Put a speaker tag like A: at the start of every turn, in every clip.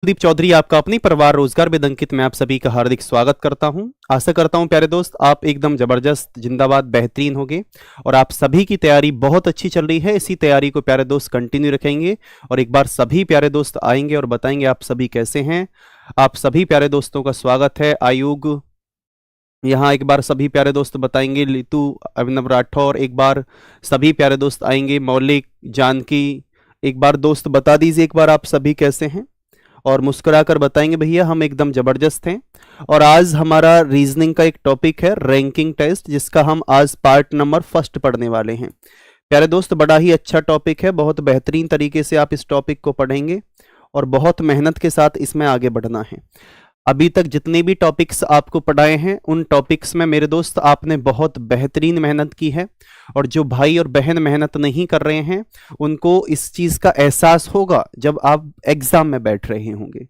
A: कुलदीप चौधरी आपका अपनी परिवार रोजगार में अंकित में आप सभी का हार्दिक स्वागत करता हूं। आशा करता हूं प्यारे दोस्त आप एकदम जबरदस्त जिंदाबाद बेहतरीन होंगे और आप सभी की तैयारी बहुत अच्छी चल रही है। इसी तैयारी को प्यारे दोस्त कंटिन्यू रखेंगे और एक बार सभी प्यारे दोस्त आएंगे और बताएंगे आप सभी कैसे हैं। आप सभी प्यारे दोस्तों का स्वागत है। आयुग यहाँ एक बार सभी प्यारे दोस्त बताएंगे। लितू अभिनव राठौर एक बार सभी प्यारे दोस्त आएंगे। मौलिक जानकी एक बार दोस्त बता दीजिए एक बार आप सभी कैसे हैं और मुस्कुराकर बताएंगे भैया हम एकदम जबरदस्त हैं। और आज हमारा रीजनिंग का एक टॉपिक है रैंकिंग टेस्ट, जिसका हम आज पार्ट नंबर फर्स्ट पढ़ने वाले हैं। प्यारे दोस्त बड़ा ही अच्छा टॉपिक है, बहुत बेहतरीन तरीके से आप इस टॉपिक को पढ़ेंगे और बहुत मेहनत के साथ इसमें आगे बढ़ना है। अभी तक जितने भी टॉपिक्स आपको पढ़ाए हैं उन टॉपिक्स में मेरे दोस्त आपने बहुत बेहतरीन मेहनत की है और जो भाई और बहन मेहनत नहीं कर रहे हैं उनको इस चीज का एहसास होगा जब आप एग्जाम में बैठ रहे होंगे।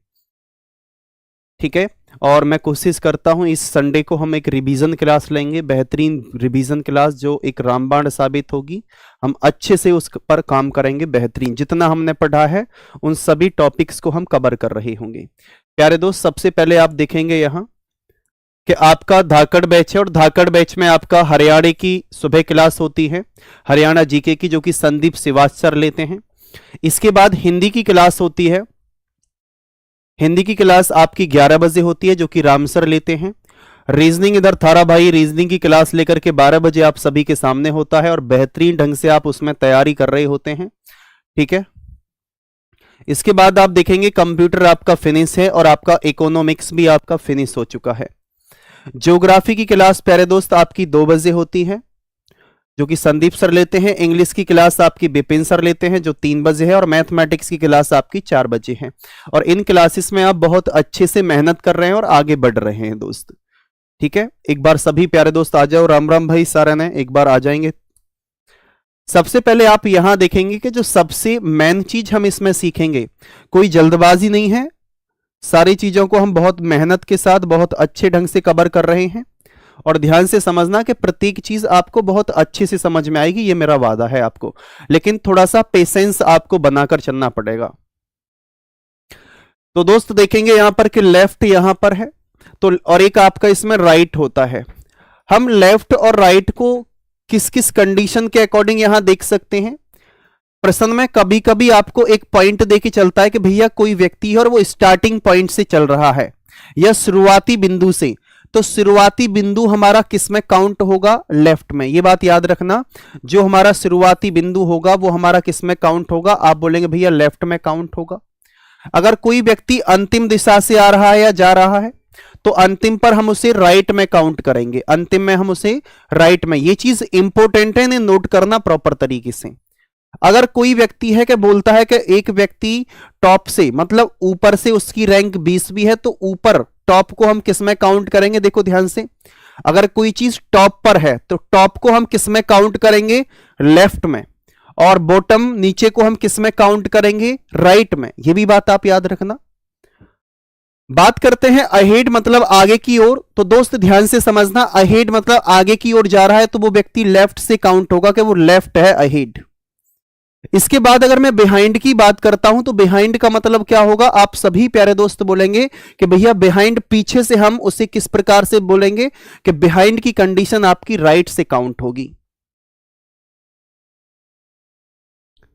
A: ठीक है, और मैं कोशिश करता हूं इस संडे को हम एक रिवीजन क्लास लेंगे, बेहतरीन रिवीजन क्लास जो एक रामबाण साबित होगी। हम अच्छे से उस पर काम करेंगे, बेहतरीन जितना हमने पढ़ा है उन सभी टॉपिक्स को हम कवर कर रहे होंगे। प्यारे दोस्त सबसे पहले आप देखेंगे यहां कि आपका धाकड़ बैच है और धाकड़ बैच में आपका हरियाणा की सुबह क्लास होती है, हरियाणा जीके की, जो कि संदीप श्रीवास्तव लेते हैं। इसके बाद हिंदी की क्लास होती है, हिंदी की क्लास आपकी 11 बजे होती है जो कि राम सर लेते हैं। रीजनिंग इधर थारा भाई रीजनिंग की क्लास लेकर के 12 बजे आप सभी के सामने होता है और बेहतरीन ढंग से आप उसमें तैयारी कर रहे होते हैं। ठीक है, इसके बाद आप देखेंगे कंप्यूटर आपका फिनिश है और आपका इकोनॉमिक्स भी आपका फिनिश हो चुका है। ज्योग्राफी की क्लास प्यारे दोस्त आपकी 2 बजे होती है जो कि संदीप सर लेते हैं। इंग्लिश की क्लास आपकी बिपिन सर लेते हैं जो 3 बजे है और मैथमेटिक्स की क्लास आपकी 4 बजे है। और इन क्लासेस में आप बहुत अच्छे से मेहनत कर रहे हैं और आगे बढ़ रहे हैं दोस्त। ठीक है, एक बार सभी प्यारे दोस्त आ जाओ। राम राम भाई सारा ने एक बार आ जाएंगे। सबसे पहले आप यहां देखेंगे कि जो सबसे मेन चीज हम इसमें सीखेंगे, कोई जल्दबाजी नहीं है, सारी चीजों को हम बहुत मेहनत के साथ बहुत अच्छे ढंग से कवर कर रहे हैं। और ध्यान से समझना कि प्रत्येक चीज आपको बहुत अच्छे से समझ में आएगी, ये मेरा वादा है आपको, लेकिन थोड़ा सा पेशेंस आपको बनाकर चलना पड़ेगा। तो दोस्त देखेंगे यहां पर कि लेफ्ट यहां पर है तो, और एक आपका इसमें राइट होता है। हम लेफ्ट और राइट को किस किस कंडीशन के अकॉर्डिंग यहां देख सकते हैं। प्रश्न में कभी कभी आपको एक पॉइंट देके चलता है कि भैया कोई व्यक्ति है और वो स्टार्टिंग पॉइंट से चल रहा है या शुरुआती बिंदु से, तो शुरुआती बिंदु हमारा किस में काउंट होगा, लेफ्ट में। ये बात याद रखना, जो हमारा शुरुआती बिंदु होगा वो हमारा किस में काउंट होगा, आप बोलेंगे भैया लेफ्ट में काउंट होगा। अगर कोई व्यक्ति अंतिम दिशा से आ रहा है या जा रहा है तो अंतिम पर हम उसे राइट में काउंट करेंगे, अंतिम में हम उसे राइट में। ये चीज इंपॉर्टेंट है, इन्हें नोट करना प्रॉपर तरीके से। अगर कोई व्यक्ति है कि बोलता है कि एक व्यक्ति टॉप से, मतलब ऊपर से उसकी रैंक 20 भी है, तो ऊपर टॉप को हम किस में काउंट करेंगे, देखो ध्यान से। अगर कोई चीज टॉप पर है तो टॉप को हम किस में काउंट करेंगे, लेफ्ट में, और बॉटम नीचे को हम किस में काउंट करेंगे, राइट में। यह भी बात आप याद रखना। बात करते हैं अहेड मतलब आगे की ओर, तो दोस्त ध्यान से समझना, अहेड मतलब आगे की ओर जा रहा है तो वो व्यक्ति लेफ्ट से काउंट होगा कि वो लेफ्ट है, अहेड। इसके बाद अगर मैं बिहाइंड की बात करता हूं तो बिहाइंड का मतलब क्या होगा, आप सभी प्यारे दोस्त बोलेंगे कि भैया बिहाइंड पीछे से, हम उसे किस प्रकार से बोलेंगे कि बिहाइंड की कंडीशन आपकी राइट से काउंट होगी।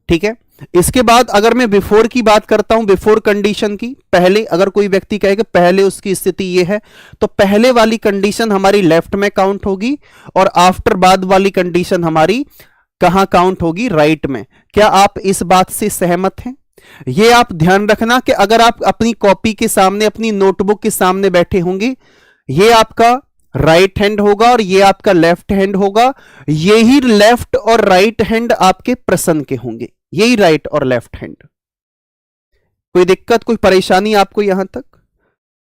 A: ठीक है, इसके बाद अगर मैं बिफोर की बात करता हूं, बिफोर कंडीशन की, पहले, अगर कोई व्यक्ति कहे कि पहले उसकी स्थिति यह है तो पहले वाली कंडीशन हमारी लेफ्ट में काउंट होगी और आफ्टर बाद वाली कंडीशन हमारी कहां काउंट होगी, राइट में। क्या आप इस बात से सहमत हैं? ये आप ध्यान रखना कि अगर आप अपनी कॉपी के सामने, अपनी नोटबुक के सामने बैठे होंगे, ये आपका राइट हैंड होगा और ये आपका लेफ्ट हैंड होगा। यही लेफ्ट और राइट हैंड आपके प्रश्न के होंगे, यही राइट और लेफ्ट हैंड। कोई दिक्कत, कोई परेशानी आपको यहां तक?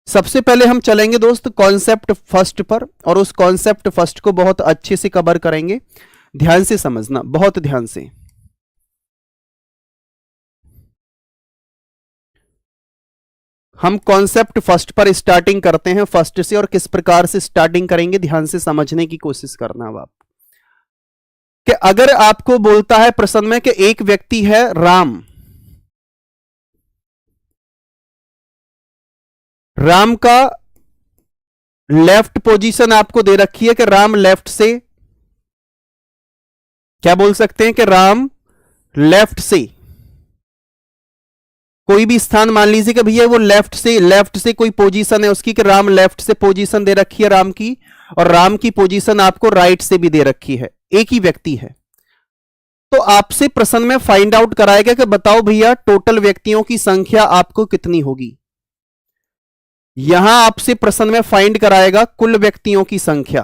A: सबसे पहले हम चलेंगे दोस्त कॉन्सेप्ट फर्स्ट पर और उस कॉन्सेप्ट फर्स्ट को बहुत अच्छे से कवर करेंगे। ध्यान से समझना, बहुत ध्यान से। हम कॉन्सेप्ट फर्स्ट पर स्टार्टिंग करते हैं, फर्स्ट से, और किस प्रकार से स्टार्टिंग करेंगे ध्यान से समझने की कोशिश करना। अब आप कि अगर आपको बोलता है प्रश्न में कि एक व्यक्ति है राम, राम का लेफ्ट पोजीशन आपको दे रखी है कि राम लेफ्ट से, क्या बोल सकते हैं कि राम लेफ्ट से कोई भी स्थान मान लीजिए कि भैया वो लेफ्ट से कोई पोजीशन है उसकी, कि राम लेफ्ट से पोजीशन दे रखी है राम की, और राम की पोजीशन आपको राइट से भी दे रखी है, एक ही व्यक्ति है। तो आपसे प्रश्न में फाइंड आउट कराएगा कि बताओ भैया टोटल व्यक्तियों की संख्या आपको कितनी होगी। यहां आपसे प्रश्न में फाइंड कराएगा कुल व्यक्तियों की संख्या।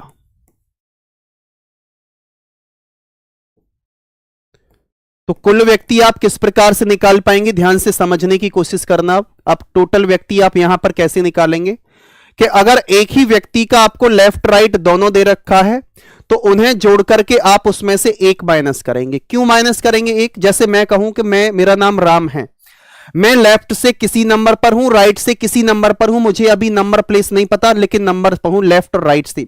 A: तो कुल व्यक्ति आप किस प्रकार से निकाल पाएंगे, ध्यान से समझने की कोशिश करना। आप टोटल व्यक्ति आप यहां पर कैसे निकालेंगे कि अगर एक ही व्यक्ति का आपको लेफ्ट राइट दोनों दे रखा है तो उन्हें जोड़ करके आप उसमें से एक माइनस करेंगे। क्यों माइनस करेंगे एक? जैसे मैं कहूं कि मेरा नाम राम है, मैं लेफ्ट से किसी नंबर पर हूं, राइट से किसी नंबर पर हूं, मुझे अभी नंबर प्लेस नहीं पता, लेकिन नंबर पर हूं लेफ्ट और राइट से।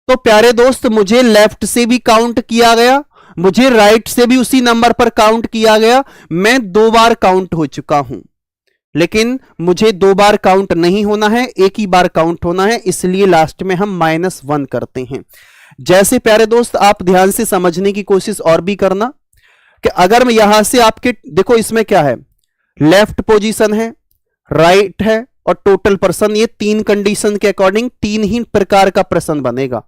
A: तो प्यारे दोस्त मुझे लेफ्ट से भी काउंट किया गया, मुझे राइट से भी उसी नंबर पर काउंट किया गया। मैं 2 बार काउंट हो चुका हूं, लेकिन मुझे 2 बार काउंट नहीं होना है, एक ही बार काउंट होना है, इसलिए लास्ट में हम -1 करते हैं। जैसे प्यारे दोस्त आप ध्यान से समझने की कोशिश और भी करना कि अगर मैं यहां से आपके, देखो इसमें क्या है, लेफ्ट पोजीशन है, राइट है और टोटल पर्सन, ये 3 कंडीशन के अकॉर्डिंग 3 ही प्रकार का प्रश्न बनेगा।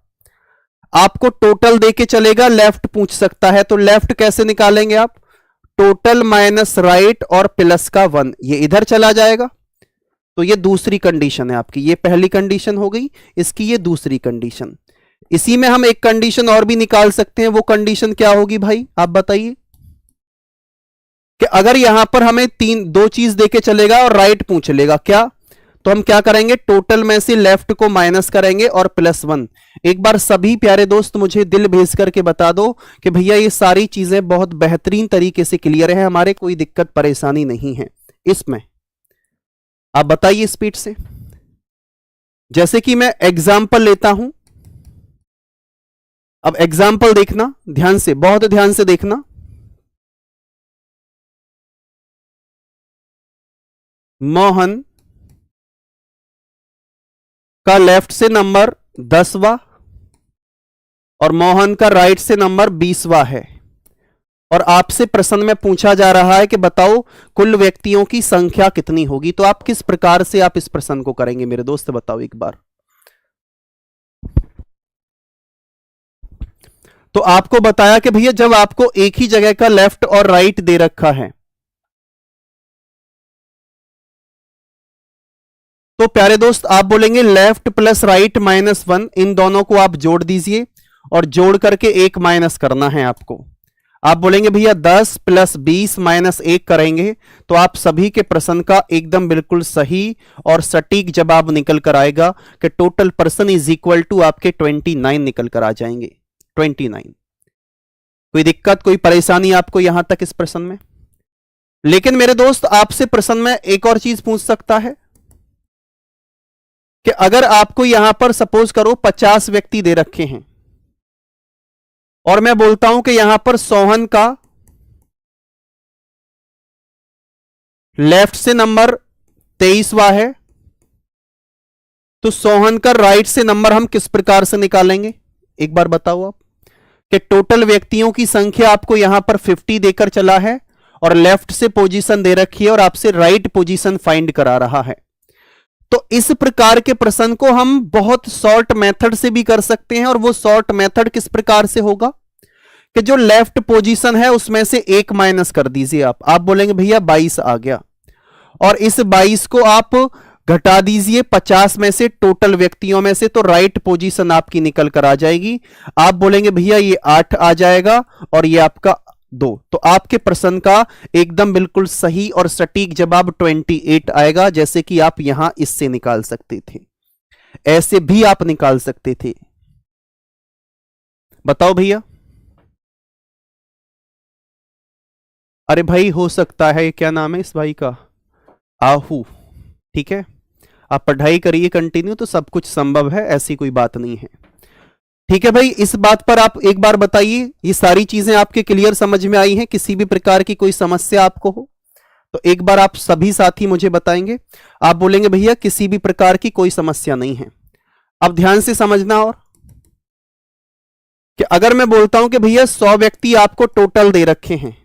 A: आपको टोटल देके चलेगा, लेफ्ट पूछ सकता है, तो लेफ्ट कैसे निकालेंगे आप? टोटल माइनस राइट और प्लस का 1, ये इधर चला जाएगा। तो ये दूसरी कंडीशन है आपकी, ये पहली कंडीशन हो गई, इसकी ये दूसरी कंडीशन। इसी में हम एक कंडीशन और भी निकाल सकते हैं, वो कंडीशन क्या होगी भाई आप बताइए? कि अगर यहां पर हमें 2 चीज देके चलेगा और राइट पूछ लेगा क्या, तो हम क्या करेंगे, टोटल में से लेफ्ट को माइनस करेंगे और +1। एक बार सभी प्यारे दोस्त मुझे दिल भेज करके बता दो कि भैया ये सारी चीजें बहुत बेहतरीन तरीके से क्लियर है, हमारे कोई दिक्कत परेशानी नहीं है इसमें। आप बताइए स्पीड से। जैसे कि मैं एग्जाम्पल लेता हूं, अब एग्जाम्पल देखना ध्यान से, बहुत ध्यान से देखना। मोहन का लेफ्ट से नंबर 10वां और मोहन का राइट से नंबर 20वां है, और आपसे प्रश्न में पूछा जा रहा है कि बताओ कुल व्यक्तियों की संख्या कितनी होगी। तो आप किस प्रकार से आप इस प्रश्न को करेंगे मेरे दोस्त, बताओ एक बार। तो आपको बताया कि भैया जब आपको एक ही जगह का लेफ्ट और राइट दे रखा है तो प्यारे दोस्त आप बोलेंगे लेफ्ट प्लस राइट -1, इन दोनों को आप जोड़ दीजिए और जोड़ करके 1 माइनस करना है आपको। आप बोलेंगे भैया 10 + 20 -1 करेंगे तो आप सभी के प्रश्न का एकदम बिल्कुल सही और सटीक जवाब निकल कर आएगा कि total person is equal to आपके 29 निकल कर आ जाएंगे, 29। कोई दिक्कत कोई परेशानी आपको यहां तक इस प्रश्न में? लेकिन मेरे दोस्त आपसे प्रश्न में एक और चीज पूछ सकता है कि अगर आपको यहां पर सपोज करो 50 व्यक्ति दे रखे हैं और मैं बोलता हूं कि यहां पर सोहन का लेफ्ट से नंबर 23वां है, तो सोहन का राइट से नंबर हम किस प्रकार से निकालेंगे एक बार बताओ आप? कि टोटल व्यक्तियों की संख्या आपको यहां पर 50 देकर चला है और लेफ्ट से पोजीशन दे रखी है और आपसे राइट पोजीशन फाइंड करा रहा है। तो इस प्रकार के प्रश्न को हम बहुत शॉर्ट मेथड से भी कर सकते हैं, और वो शॉर्ट मेथड किस प्रकार से होगा कि जो लेफ्ट पोजीशन है उसमें से 1 माइनस कर दीजिए आप बोलेंगे भैया 22 आ गया, और इस 22 को आप घटा दीजिए 50 में से, टोटल व्यक्तियों में से, तो राइट पोजीशन आपकी निकल कर आ जाएगी। आप बोलेंगे भैया ये 8 आ जाएगा और ये आपका 2, तो आपके प्रश्न का एकदम बिल्कुल सही और सटीक जवाब 28 आएगा, जैसे कि आप यहां इससे निकाल सकते थे, ऐसे भी आप निकाल सकते थे। बताओ भैया। अरे भाई हो सकता है, क्या नाम है इस भाई का, आहू, ठीक है। आप पढ़ाई करिए कंटिन्यू तो सब कुछ संभव है, ऐसी कोई बात नहीं है, ठीक है भाई। इस बात पर आप एक बार बताइए, ये सारी चीजें आपके क्लियर समझ में आई हैं? किसी भी प्रकार की कोई समस्या आपको हो तो एक बार आप सभी साथी मुझे बताएंगे। आप बोलेंगे भैया किसी भी प्रकार की कोई समस्या नहीं है। अब ध्यान से समझना, और कि अगर मैं बोलता हूं कि भैया 100 व्यक्ति आपको टोटल दे रखे हैं,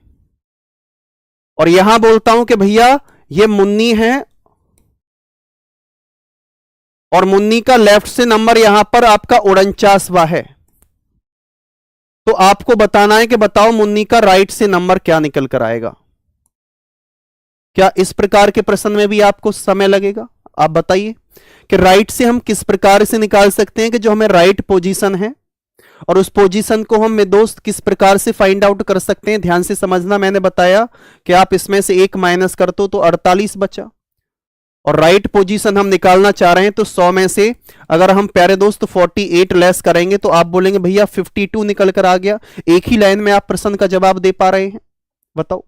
A: और यहां बोलता हूं कि भैया ये मुन्नी है, और मुन्नी का लेफ्ट से नंबर यहां पर आपका 49वां है, तो आपको बताना है कि बताओ मुन्नी का राइट से नंबर क्या निकल कर आएगा। क्या इस प्रकार के प्रश्न में भी आपको समय लगेगा? आप बताइए कि राइट से हम किस प्रकार से निकाल सकते हैं कि जो हमें राइट पोजीशन है, और उस पोजीशन को हम मेरे दोस्त किस प्रकार से फाइंड आउट कर सकते हैं। ध्यान से समझना, मैंने बताया कि आप इसमें से एक माइनस कर दो तो 48 बचा, और राइट पोजीशन हम निकालना चाह रहे हैं, तो 100 में से अगर हम प्यारे दोस्त 48 लेस करेंगे तो आप बोलेंगे भैया 52 निकल कर आ गया। एक ही लाइन में आप प्रश्न का जवाब दे पा रहे हैं? बताओ,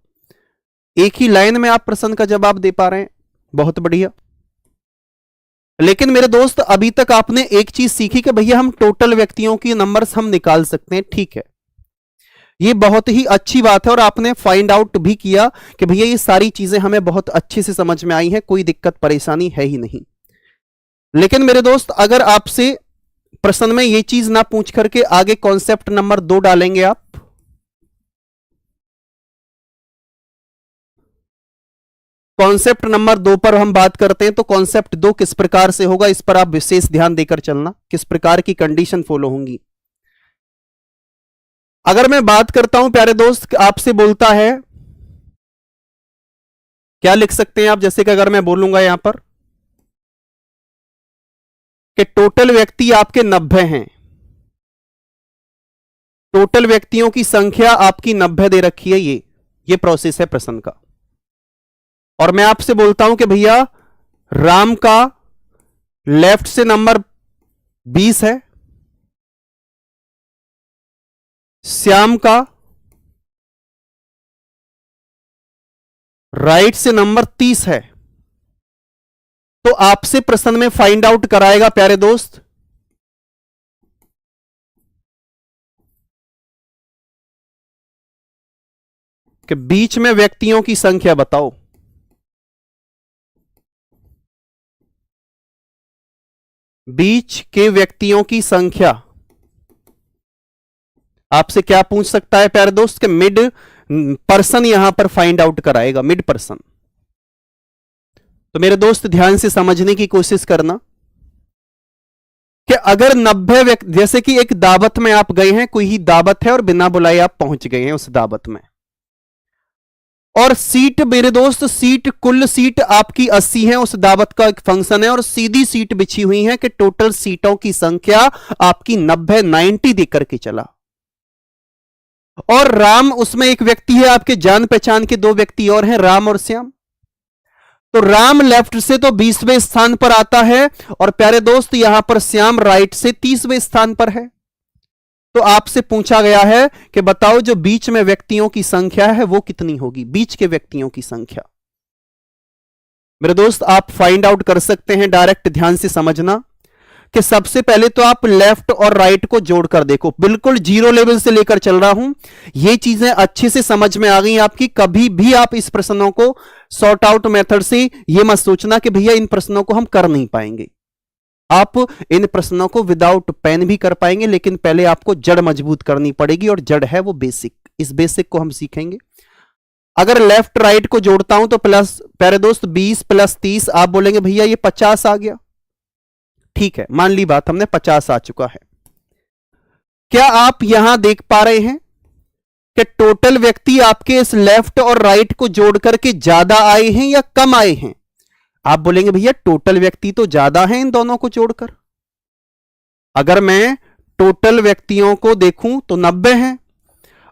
A: एक ही लाइन में आप प्रश्न का जवाब दे पा रहे हैं? बहुत बढ़िया। लेकिन मेरे दोस्त अभी तक आपने एक चीज सीखी कि भैया हम टोटल व्यक्तियों की नंबर्स हम निकाल सकते हैं। ठीक है, ये बहुत ही अच्छी बात है, और आपने फाइंड आउट भी किया कि भैया ये सारी चीजें हमें बहुत अच्छे से समझ में आई हैं, कोई दिक्कत परेशानी है ही नहीं। लेकिन मेरे दोस्त अगर आपसे प्रश्न में ये चीज ना पूछ करके आगे कॉन्सेप्ट नंबर 2 डालेंगे आप, कॉन्सेप्ट नंबर 2 पर हम बात करते हैं, तो कॉन्सेप्ट 2 किस प्रकार से होगा इस पर आप विशेष ध्यान देकर चलना, किस प्रकार की कंडीशन फॉलो होंगी। अगर मैं बात करता हूं प्यारे दोस्त, आपसे बोलता है, क्या लिख सकते हैं आप? जैसे कि अगर मैं बोलूंगा यहां पर कि टोटल व्यक्ति आपके 90 हैं, टोटल व्यक्तियों की संख्या आपकी 90 दे रखी है, ये प्रोसेस है प्रश्न का। और मैं आपसे बोलता हूं कि भैया राम का लेफ्ट से नंबर 20 है, श्याम का राइट से नंबर 30 है, तो आपसे प्रश्न में फाइंड आउट कराएगा प्यारे दोस्त कि बीच में व्यक्तियों की संख्या बताओ। बीच के व्यक्तियों की संख्या आपसे क्या पूछ सकता है प्यारे दोस्त कि मिड पर्सन यहां पर फाइंड आउट कराएगा, मिड पर्सन। तो मेरे दोस्त ध्यान से समझने की कोशिश करना कि अगर 90 व्यक्ति, जैसे कि एक दावत में आप गए हैं, कोई ही दावत है और बिना बुलाए आप पहुंच गए हैं उस दावत में, और सीट मेरे दोस्त सीट कुल सीट आपकी 80 है, उस दावत का एक फंक्शन है, और सीधी सीट बिछी हुई है कि टोटल सीटों की संख्या आपकी 90 देकर के चला, और राम उसमें एक व्यक्ति है, आपके जान पहचान के 2 व्यक्ति और हैं, राम और श्याम। तो राम लेफ्ट से तो 20वें स्थान पर आता है, और प्यारे दोस्त यहां पर श्याम राइट से 30वें स्थान पर है। तो आपसे पूछा गया है कि बताओ जो बीच में व्यक्तियों की संख्या है वो कितनी होगी, बीच के व्यक्तियों की संख्या। मेरे दोस्त आप फाइंड आउट कर सकते हैं डायरेक्ट, ध्यान से समझना कि सबसे पहले तो आप लेफ्ट और राइट को जोड़कर देखो, बिल्कुल जीरो लेवल से लेकर चल रहा हूं, ये चीजें अच्छे से समझ में आ गई आपकी। कभी भी आप इस प्रश्नों को सॉर्ट आउट मेथड से ये मत सोचना कि भैया इन प्रश्नों को हम कर नहीं पाएंगे। आप इन प्रश्नों को विदाउट पेन भी कर पाएंगे, लेकिन पहले आपको जड़ मजबूत करनी पड़ेगी, और जड़ है वो बेसिक। इस बेसिक को हम सीखेंगे। अगर लेफ्ट राइट को जोड़ता हूं तो प्लस, प्यारे दोस्त 20 + 30, आप बोलेंगे भैया ये 50 आ गया। ठीक है, मान ली बात, हमने 50 आ चुका है। क्या आप यहां देख पा रहे हैं कि टोटल व्यक्ति आपके इस लेफ्ट और राइट को जोड़ करके ज्यादा आए हैं या कम आए हैं? आप बोलेंगे भैया टोटल व्यक्ति तो ज्यादा है इन दोनों को जोड़कर। अगर मैं टोटल व्यक्तियों को देखूं तो 90 हैं,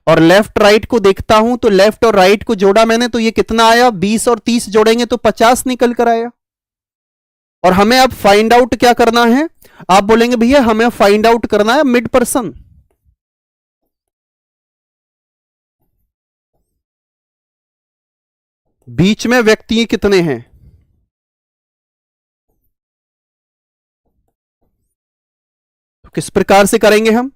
A: और लेफ्ट राइट को देखता हूं तो लेफ्ट और राइट को जोड़ा मैंने तो ये कितना आया, 20 और 30 जोड़ेंगे तो 50 निकल कर आया। और हमें अब फाइंड आउट क्या करना है? आप बोलेंगे भैया हमें फाइंड आउट करना है मिड पर्सन। बीच में व्यक्ति कितने हैं? तो किस प्रकार से करेंगे हम?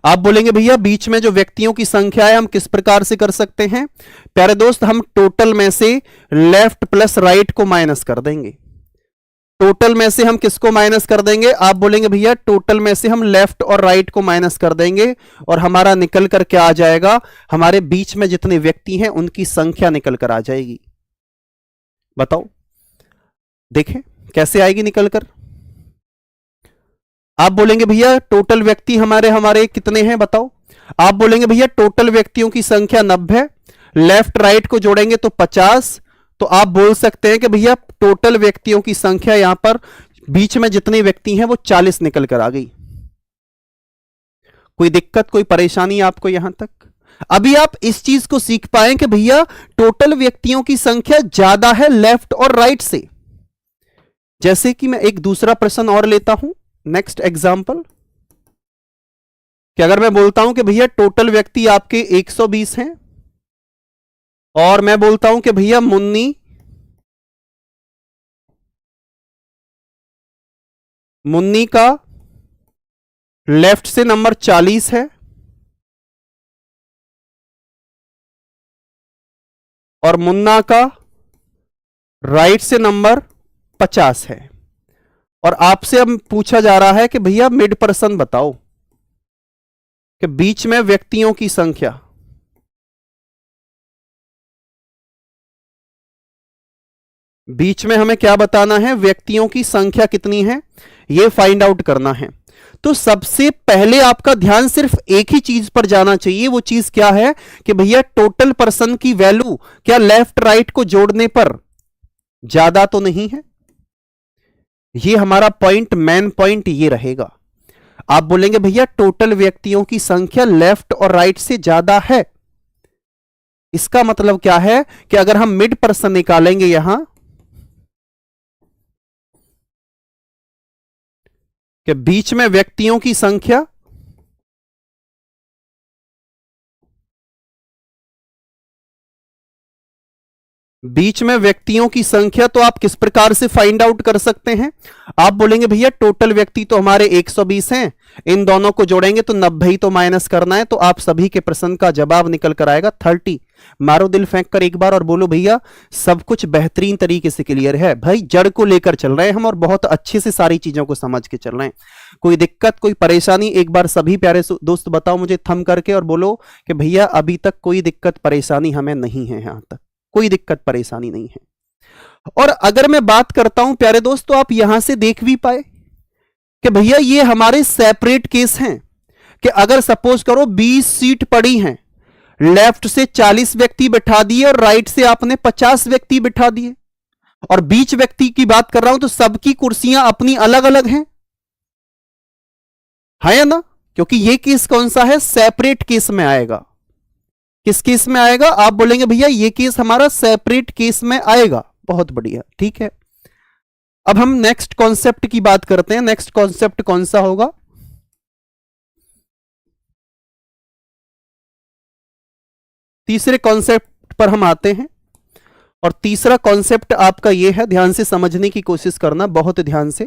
A: आप बोलेंगे भैया बीच में जो व्यक्तियों की संख्या है हम किस प्रकार से कर सकते हैं? प्यारे दोस्त, हम टोटल में से लेफ्ट प्लस राइट को माइनस कर देंगे। टोटल में से हम किसको माइनस कर देंगे? आप बोलेंगे भैया टोटल में से हम लेफ्ट और राइट को माइनस कर देंगे और हमारा निकल कर क्या आ जाएगा? हमारे बीच में जितने व्यक्ति हैं उनकी संख्या निकल कर आ जाएगी। बताओ, देखें कैसे आएगी निकल कर। आप बोलेंगे भैया टोटल व्यक्ति हमारे कितने हैं बताओ? आप बोलेंगे भैया टोटल व्यक्तियों की संख्या 90, लेफ्ट राइट को जोड़ेंगे तो 50। तो आप बोल सकते हैं कि भैया टोटल व्यक्तियों की संख्या यहां पर बीच में जितने व्यक्ति हैं वो 40 निकल कर आ गई। कोई दिक्कत, कोई परेशानी आपको यहां तक? अभी आप इस चीज को सीख पाए कि भैया टोटल व्यक्तियों की संख्या ज्यादा है लेफ्ट और राइट से। जैसे कि मैं एक दूसरा प्रश्न और लेता हूं, नेक्स्ट एग्जाम्पल, कि अगर मैं बोलता हूं कि भैया टोटल व्यक्ति आपके 120 हैं और मैं बोलता हूं कि भैया मुन्नी का लेफ्ट से नंबर 40 है और मुन्ना का राइट से नंबर 50 है, और आपसे अब पूछा जा रहा है कि भैया मिड पर्सन बताओ कि बीच में व्यक्तियों की संख्या। बीच में हमें क्या बताना है? व्यक्तियों की संख्या कितनी है यह फाइंड आउट करना है। तो सबसे पहले आपका ध्यान सिर्फ एक ही चीज पर जाना चाहिए। वो चीज क्या है कि भैया टोटल पर्सन की वैल्यू क्या लेफ्ट राइट को जोड़ने पर ज्यादा तो नहीं है? ये हमारा पॉइंट, मेन पॉइंट ये रहेगा। आप बोलेंगे भैया टोटल व्यक्तियों की संख्या लेफ्ट और राइट से ज्यादा है, इसका मतलब क्या है कि अगर हम मिड पर्सन निकालेंगे यहां कि बीच में व्यक्तियों की संख्या तो आप किस प्रकार से फाइंड आउट कर सकते हैं? आप बोलेंगे भैया टोटल व्यक्ति तो हमारे 120 हैं, इन दोनों को जोड़ेंगे तो 90 ही तो माइनस करना है। तो आप सभी के प्रश्न का जवाब निकल कर आएगा 30। मारो दिल फेंक कर एक बार और बोलो भैया सब कुछ बेहतरीन तरीके से क्लियर है। भाई जड़ को लेकर चल रहे हैं हम और बहुत अच्छे से सारी चीजों को समझ के चल रहे हैं। कोई दिक्कत, कोई परेशानी? एक बार सभी प्यारे दोस्त बताओ मुझे थम करके और बोलो कि भैया अभी तक कोई दिक्कत परेशानी हमें नहीं है, यहां तक कोई दिक्कत परेशानी नहीं है। और अगर मैं बात करता हूं प्यारे दोस्त, तो आप यहां से देख भी पाए कि भैया ये हमारे सेपरेट केस हैं कि अगर सपोज करो 20 सीट पड़ी हैं, लेफ्ट से 40 व्यक्ति बिठा दिए और राइट से आपने 50 व्यक्ति बिठा दिए, और बीच व्यक्ति की बात कर रहा हूं तो सबकी कुर्सियां अपनी अलग अलग हैं, है ना? क्योंकि ये केस कौन सा है? सेपरेट केस में आएगा। किस केस में आएगा? आप बोलेंगे भैया ये केस हमारा सेपरेट केस में आएगा। बहुत बढ़िया, ठीक है। अब हम नेक्स्ट कॉन्सेप्ट की बात करते हैं। नेक्स्ट कॉन्सेप्ट कौन सा होगा? तीसरे कॉन्सेप्ट पर हम आते हैं, और तीसरा कॉन्सेप्ट आपका यह है, ध्यान से समझने की कोशिश करना, बहुत ध्यान से,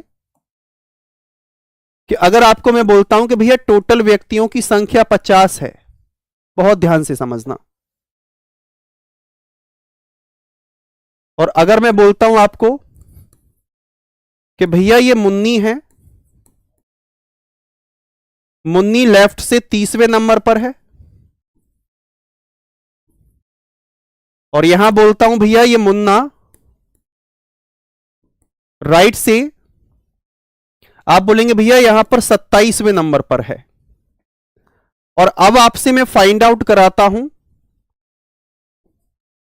A: कि अगर आपको मैं बोलता हूं कि भैया टोटल व्यक्तियों की संख्या 50 है, बहुत ध्यान से समझना, और अगर मैं बोलता हूं आपको कि भैया ये मुन्नी है, मुन्नी लेफ्ट से 30वें नंबर पर है, और यहां बोलता हूं भैया ये मुन्ना राइट से, आप बोलेंगे भैया यहां पर 27वें नंबर पर है। और अब आपसे मैं फाइंड आउट कराता हूं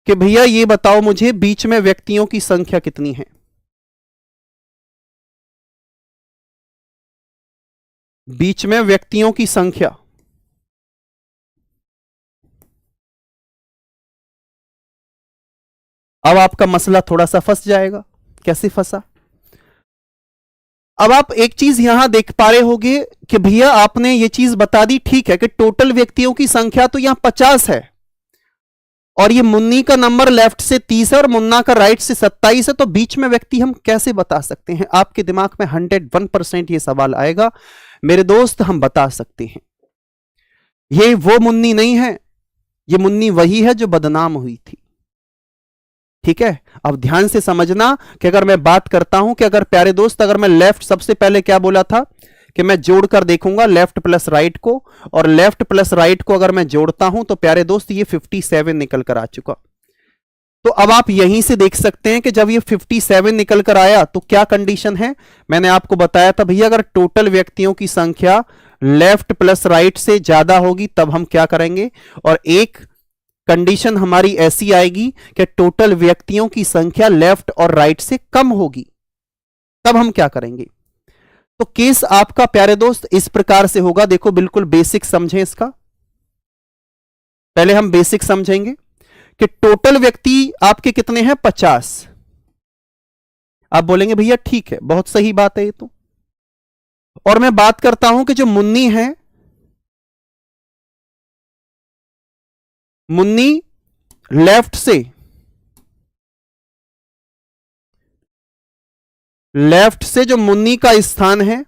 A: कि भैया ये बताओ मुझे बीच में व्यक्तियों की संख्या कितनी है? बीच में व्यक्तियों की संख्या, अब आपका मसला थोड़ा सा फंस जाएगा। कैसे फंसा? अब आप एक चीज यहां देख पा रहे होंगे कि भैया आपने ये चीज बता दी, ठीक है, कि टोटल व्यक्तियों की संख्या तो यहां 50 है, और ये मुन्नी का नंबर लेफ्ट से 30 है और मुन्ना का राइट से 27 है, तो बीच में व्यक्ति हम कैसे बता सकते हैं? आपके दिमाग में 101% ये सवाल आएगा। मेरे दोस्त हम बता सकते हैं। ये वो मुन्नी नहीं है, ये मुन्नी वही है जो बदनाम हुई थी। ठीक है, अब ध्यान से समझना कि अगर मैं बात करता हूं कि अगर प्यारे दोस्त, अगर मैं लेफ्ट, सबसे पहले क्या बोला था कि मैं जोड़कर देखूंगा लेफ्ट प्लस राइट को, और लेफ्ट प्लस राइट को अगर मैं जोड़ता हूं तो प्यारे दोस्त ये 57 निकल कर आ चुका। तो अब आप यहीं से देख सकते हैं कि जब ये 57 निकल कर आया तो क्या कंडीशन है, मैंने आपको बताया था भैया अगर टोटल व्यक्तियों की संख्या लेफ्ट प्लस राइट से ज्यादा होगी तब हम क्या करेंगे, और एक कंडीशन हमारी ऐसी आएगी कि टोटल व्यक्तियों की संख्या लेफ्ट और राइट से कम होगी, तब हम क्या करेंगे। तो केस आपका प्यारे दोस्त इस प्रकार से होगा। देखो बिल्कुल बेसिक समझें इसका, पहले हम बेसिक समझेंगे कि टोटल व्यक्ति आपके कितने हैं, 50। आप बोलेंगे भैया ठीक है, बहुत सही बात है ये तो। और मैं बात करता हूं कि जो मुन्नी है, मुन्नी लेफ्ट से जो मुन्नी का स्थान है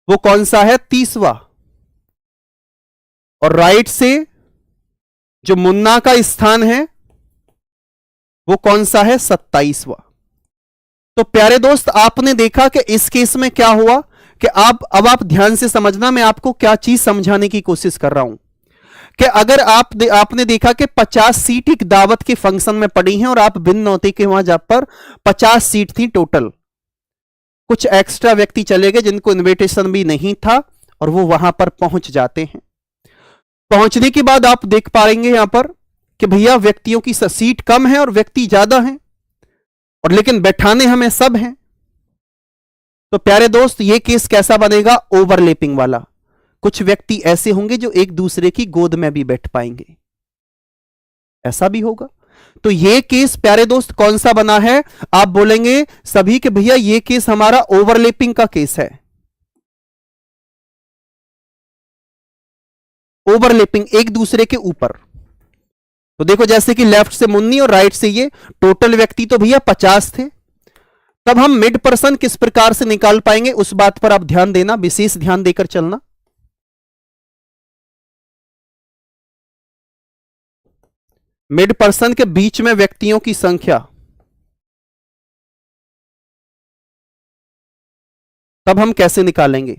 A: वो कौन सा है, 30वां, और राइट से जो मुन्ना का स्थान है वो कौन सा है, 27वां। तो प्यारे दोस्त आपने देखा कि इस केस में क्या हुआ कि अब आप ध्यान से समझना, मैं आपको क्या चीज समझाने की कोशिश कर रहा हूं कि अगर आपने देखा कि 50 सीट एक दावत के फंक्शन में पड़ी हैं और आप बिन नौती के वहां जा पर 50 सीट थी टोटल, कुछ एक्स्ट्रा व्यक्ति चले गए जिनको इनविटेशन भी नहीं था और वो वहां पर पहुंच जाते हैं। पहुंचने के बाद आप देख पाएंगे यहां पर कि भैया व्यक्तियों की सीट कम है और व्यक्ति ज्यादा हैं, और लेकिन बैठाने हमें सब हैं। तो प्यारे दोस्त ये केस कैसा बनेगा, ओवरलैपिंग वाला। कुछ व्यक्ति ऐसे होंगे जो एक दूसरे की गोद में भी बैठ पाएंगे, ऐसा भी होगा। तो ये केस प्यारे दोस्त कौन सा बना है, आप बोलेंगे सभी के भैया ये केस हमारा ओवरलैपिंग का केस है। ओवरलैपिंग, एक दूसरे के ऊपर। तो देखो जैसे कि लेफ्ट से मुन्नी और राइट से ये, टोटल व्यक्ति तो भैया 50 थे, तब हम मिड पर्सन किस प्रकार से निकाल पाएंगे उस बात पर आप ध्यान देना, विशेष ध्यान देकर चलना। मिड पर्सन के बीच में व्यक्तियों की संख्या, तब हम कैसे निकालेंगे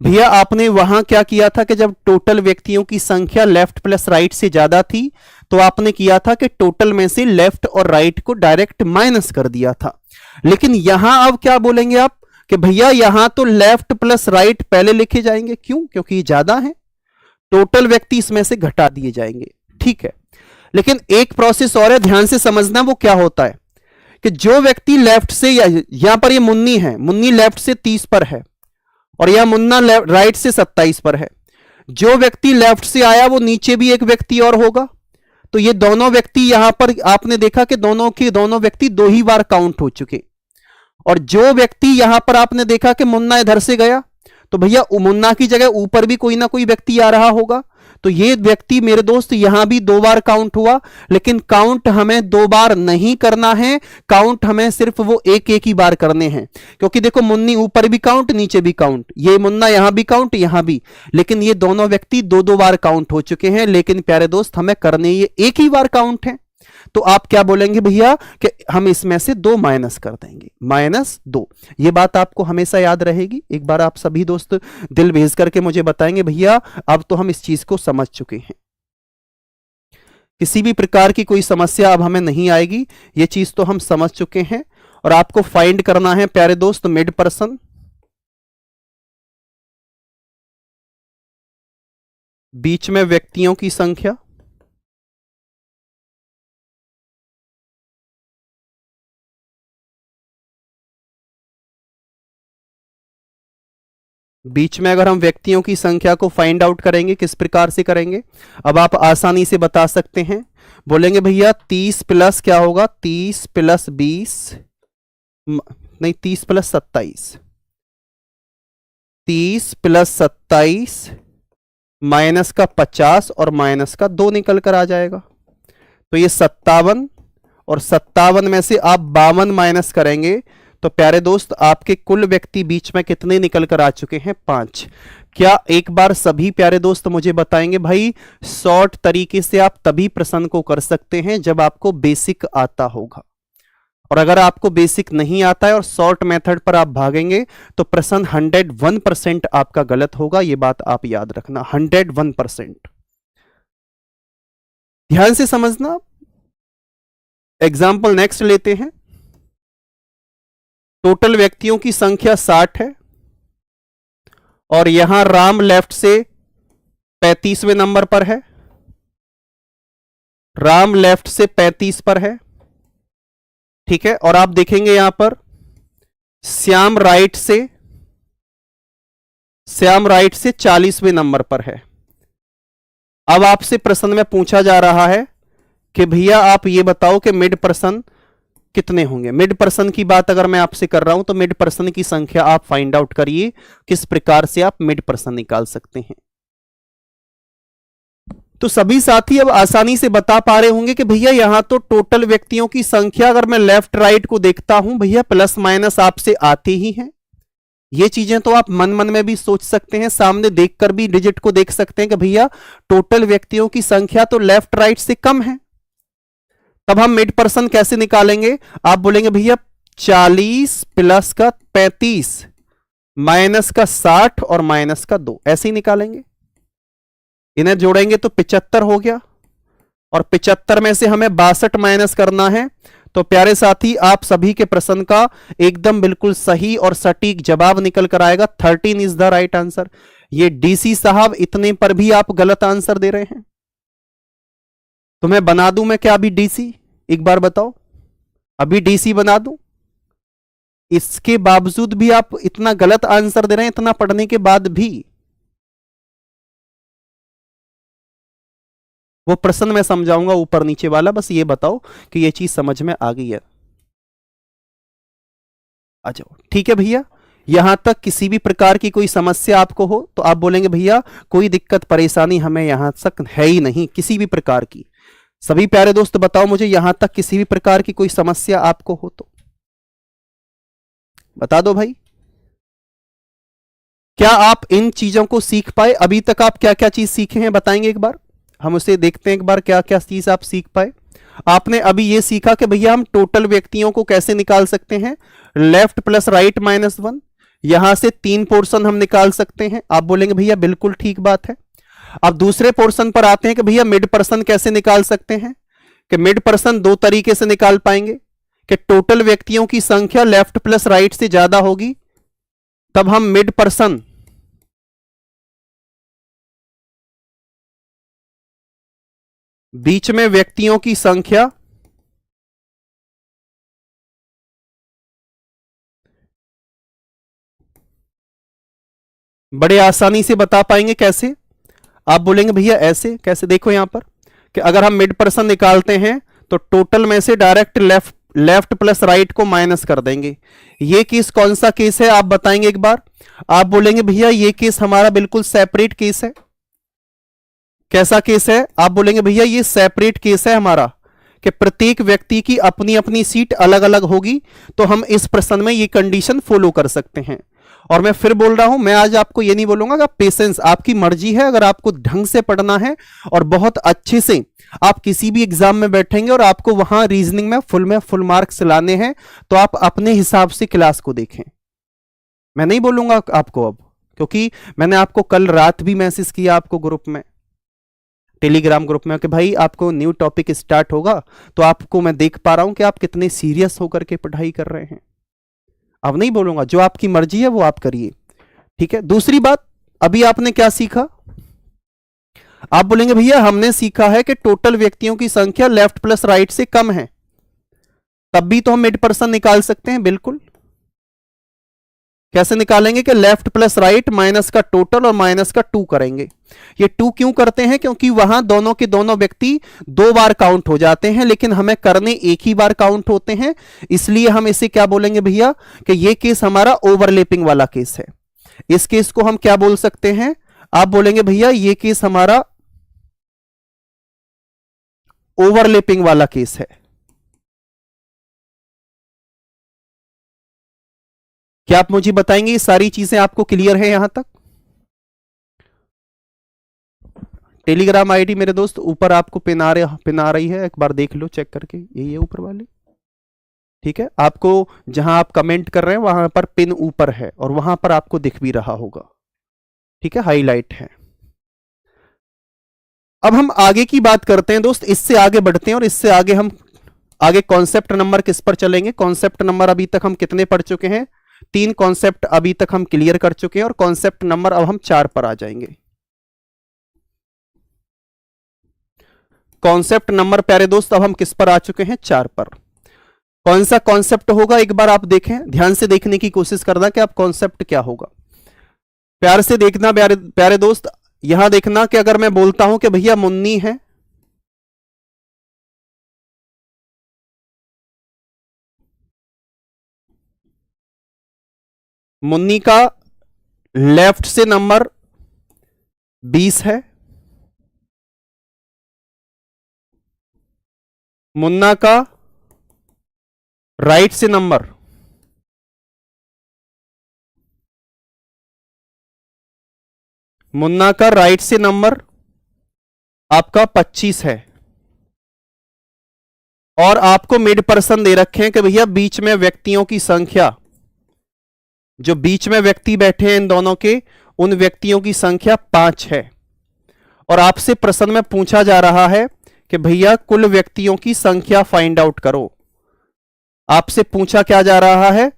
A: भैया, आपने वहां क्या किया था कि जब टोटल व्यक्तियों की संख्या लेफ्ट प्लस राइट से ज्यादा थी तो आपने किया था कि टोटल में से लेफ्ट और राइट को डायरेक्ट माइनस कर दिया था। लेकिन यहां अब क्या बोलेंगे आप कि भैया यहां तो लेफ्ट प्लस राइट पहले लिखे जाएंगे, क्यों, क्योंकि ये ज्यादा है, टोटल व्यक्ति इसमें से घटा दिए जाएंगे। ठीक है, लेकिन एक प्रोसेस और है, ध्यान से समझना। वो क्या होता है कि जो व्यक्ति लेफ्ट से, यहां पर ये मुन्नी है, मुन्नी लेफ्ट से 30 पर है और यह मुन्ना राइट से 27 पर है। जो व्यक्ति लेफ्ट से आया वो नीचे भी एक व्यक्ति और होगा, तो ये दोनों व्यक्ति यहां पर आपने देखा कि दोनों व्यक्ति 2 ही बार काउंट हो चुके। और जो व्यक्ति यहां पर आपने देखा कि मुन्ना इधर से गया तो भैया मुन्ना की जगह ऊपर भी कोई ना कोई व्यक्ति आ रहा होगा, तो ये व्यक्ति मेरे दोस्त यहां भी 2 बार काउंट हुआ। लेकिन काउंट हमें 2 बार नहीं करना है, काउंट हमें सिर्फ वो एक ही बार करने हैं, क्योंकि देखो मुन्नी ऊपर भी काउंट नीचे भी काउंट, ये मुन्ना यहां भी काउंट यहां भी, लेकिन ये दोनों व्यक्ति 2-2 बार काउंट हो चुके हैं। लेकिन प्यारे दोस्त हमें करने ये एक ही बार काउंट है, तो आप क्या बोलेंगे भैया कि हम इसमें से 2 माइनस कर देंगे, -2। ये बात आपको हमेशा याद रहेगी। एक बार आप सभी दोस्त दिल भेज करके मुझे बताएंगे भैया अब तो हम इस चीज को समझ चुके हैं, किसी भी प्रकार की कोई समस्या अब हमें नहीं आएगी, ये चीज तो हम समझ चुके हैं। और आपको फाइंड करना है प्यारे दोस्त मिड पर्सन, बीच में व्यक्तियों की संख्या, बीच में अगर हम व्यक्तियों की संख्या को फाइंड आउट करेंगे किस प्रकार से करेंगे, अब आप आसानी से बता सकते हैं। बोलेंगे भैया 30 प्लस क्या होगा, 30 प्लस 20 नहीं 30 प्लस 27, 30 प्लस 27 माइनस का 50 और माइनस का 2 निकल कर आ जाएगा। तो ये 57 और 57 में से आप 52 माइनस करेंगे तो प्यारे दोस्त आपके कुल व्यक्ति बीच में कितने निकल कर आ चुके हैं? 5। क्या एक बार सभी प्यारे दोस्त मुझे बताएंगे भाई, शॉर्ट तरीके से आप तभी प्रश्न को कर सकते हैं जब आपको बेसिक आता होगा, और अगर आपको बेसिक नहीं आता है और शॉर्ट मेथड पर आप भागेंगे तो प्रश्न 101% आपका गलत होगा। यह बात आप याद रखना, 101%। ध्यान से समझना। एग्जाम्पल नेक्स्ट लेते हैं। टोटल व्यक्तियों की संख्या 60 है और यहां राम लेफ्ट से 35वें नंबर पर है, राम लेफ्ट से 35 पर है, ठीक है। और आप देखेंगे यहां पर श्याम राइट से 40वें नंबर पर है। अब आपसे प्रश्न में पूछा जा रहा है कि भैया आप ये बताओ कि मिड पर्सन कितने होंगे। मिड पर्सन की बात अगर मैं आपसे कर रहा हूं तो मिड पर्सन की संख्या आप फाइंड आउट करिए, किस प्रकार से आप मिड पर्सन निकाल सकते हैं। तो सभी साथी अब आसानी से बता पा रहे होंगे कि भैया यहां तो टोटल व्यक्तियों की संख्या अगर मैं लेफ्ट राइट को देखता हूं भैया प्लस माइनस आपसे आते ही हैं। ये चीजें तो आप मन मन में भी सोच सकते हैं, सामने देखकर भी डिजिट को देख सकते हैं कि भैया टोटल व्यक्तियों की संख्या तो लेफ्ट राइट से कम है। तब हम मिड पर्सन कैसे निकालेंगे? आप बोलेंगे भैया 40 प्लस का 35 माइनस का 60 और माइनस का 2, ऐसे ही निकालेंगे। इन्हें जोड़ेंगे तो 75 हो गया और 75 में से हमें 62 माइनस करना है। तो प्यारे साथी आप सभी के प्रश्न का एकदम बिल्कुल सही और सटीक जवाब निकल कर आएगा। 13 इज द राइट आंसर। ये डीसी साहब इतने पर भी आप गलत आंसर दे रहे हैं, तो मैं बना दूं मैं क्या अभी डीसी? एक बार बताओ, अभी डीसी बना दूं? इसके बावजूद भी आप इतना गलत आंसर दे रहे हैं, इतना पढ़ने के बाद भी। वो प्रश्न मैं समझाऊंगा ऊपर नीचे वाला, बस ये बताओ कि ये चीज समझ में आ गई है। आ जाओ, ठीक है भैया। यहां तक किसी भी प्रकार की कोई समस्या आपको हो तो आप बोलेंगे भैया कोई दिक्कत परेशानी हमें यहां तक है ही नहीं किसी भी प्रकार की। सभी प्यारे दोस्त बताओ मुझे, यहां तक किसी भी प्रकार की कोई समस्या आपको हो तो बता दो भाई। क्या आप इन चीजों को सीख पाए? अभी तक आप क्या क्या चीज सीखे हैं बताएंगे एक बार, हम उसे देखते हैं एक बार क्या क्या चीज आप सीख पाए। आपने अभी ये सीखा कि भैया हम टोटल व्यक्तियों को कैसे निकाल सकते हैं, लेफ्ट प्लस राइट -1, यहां से 3 पोर्शन हम निकाल सकते हैं। आप बोलेंगे भैया बिल्कुल ठीक बात है। अब दूसरे पोर्शन पर आते हैं कि भैया मिड पर्सन कैसे निकाल सकते हैं। कि मिड पर्सन 2 तरीके से निकाल पाएंगे कि टोटल व्यक्तियों की संख्या लेफ्ट प्लस राइट से ज्यादा होगी, तब हम मिड पर्सन बीच में व्यक्तियों की संख्या बड़े आसानी से बता पाएंगे। कैसे? आप बोलेंगे भैया ऐसे कैसे? देखो यहां पर कि अगर हम मिड पर्सन निकालते हैं तो टोटल में से डायरेक्ट लेफ्ट प्लस राइट को माइनस कर देंगे। ये केस कौन सा केस है आप बताएंगे एक बार। आप बोलेंगे भैया ये केस हमारा बिल्कुल सेपरेट केस है। कैसा केस है? आप बोलेंगे भैया ये सेपरेट केस है हमारा, कि प्रत्येक व्यक्ति की अपनी अपनी सीट अलग अलग होगी, तो हम इस प्रश्न में ये कंडीशन फॉलो कर सकते हैं। और मैं फिर बोल रहा हूं, मैं आज आपको ये नहीं बोलूंगा कि पेशेंस आपकी मर्जी है। अगर आपको ढंग से पढ़ना है और बहुत अच्छे से आप किसी भी एग्जाम में बैठेंगे और आपको वहां रीजनिंग में फुल मार्क्स लाने हैं, तो आप अपने हिसाब से क्लास को देखें। मैं नहीं बोलूंगा आपको अब, क्योंकि मैंने आपको कल रात भी मैसेज किया आपको ग्रुप में, टेलीग्राम ग्रुप में, कि भाई आपको न्यू टॉपिक स्टार्ट होगा, तो आपको मैं देख पा रहा हूं कि आप कितने सीरियस होकर के पढ़ाई कर रहे हैं। अब नहीं बोलूंगा, जो आपकी मर्जी है वो आप करिए, ठीक है। दूसरी बात, अभी आपने क्या सीखा? आप बोलेंगे भैया हमने सीखा है कि टोटल व्यक्तियों की संख्या लेफ्ट प्लस राइट से कम है, तब भी तो हम मिड पर्सन निकाल सकते हैं। बिल्कुल। कैसे निकालेंगे? कि लेफ्ट प्लस राइट माइनस का टोटल और माइनस का 2 करेंगे। ये 2 क्यों करते हैं? क्योंकि वहां दोनों के दोनों व्यक्ति 2 बार काउंट हो जाते हैं, लेकिन हमें करने एक ही बार काउंट होते हैं, इसलिए हम इसे क्या बोलेंगे भैया कि ये केस हमारा ओवरलैपिंग वाला केस है। इस केस को हम क्या बोल सकते हैं? आप बोलेंगे भैया ये केस हमारा ओवरलैपिंग वाला केस है। क्या आप मुझे बताएंगे ये सारी चीजें आपको क्लियर है यहां तक? टेलीग्राम आईडी मेरे दोस्त ऊपर आपको पिन आ रही है, एक बार देख लो चेक करके, यही है ऊपर वाली। ठीक है, आपको जहां आप कमेंट कर रहे हैं वहां पर पिन ऊपर है और वहां पर आपको दिख भी रहा होगा। ठीक है, हाईलाइट है। अब हम आगे की बात करते हैं दोस्त, इससे आगे बढ़ते हैं और इससे आगे हम आगे कॉन्सेप्ट नंबर किस पर चलेंगे। कॉन्सेप्ट नंबर अभी तक हम कितने पढ़ चुके हैं? 3 कॉन्सेप्ट अभी तक हम क्लियर कर चुके हैं और कॉन्सेप्ट नंबर अब हम 4 पर आ जाएंगे। कॉन्सेप्ट नंबर प्यारे दोस्त अब हम किस पर आ चुके हैं? 4 पर। कौन सा कॉन्सेप्ट होगा एक बार आप देखें, ध्यान से देखने की कोशिश करना कि आप कॉन्सेप्ट क्या होगा। प्यार से देखना प्यारे प्यारे दोस्त, यहां देखना कि अगर मैं बोलता हूं कि भैया मुन्नी है, मुन्नी का लेफ्ट से नंबर 20 है, मुन्ना का राइट से नंबर आपका 25 है और आपको मिड पर्सन दे रखे हैं कि भैया बीच में व्यक्तियों की संख्या, जो बीच में व्यक्ति बैठे हैं इन दोनों के, उन व्यक्तियों की संख्या 5 है और आपसे प्रश्न में पूछा जा रहा है कि भैया कुल व्यक्तियों की संख्या फाइंड आउट करो। आपसे पूछा क्या जा रहा है?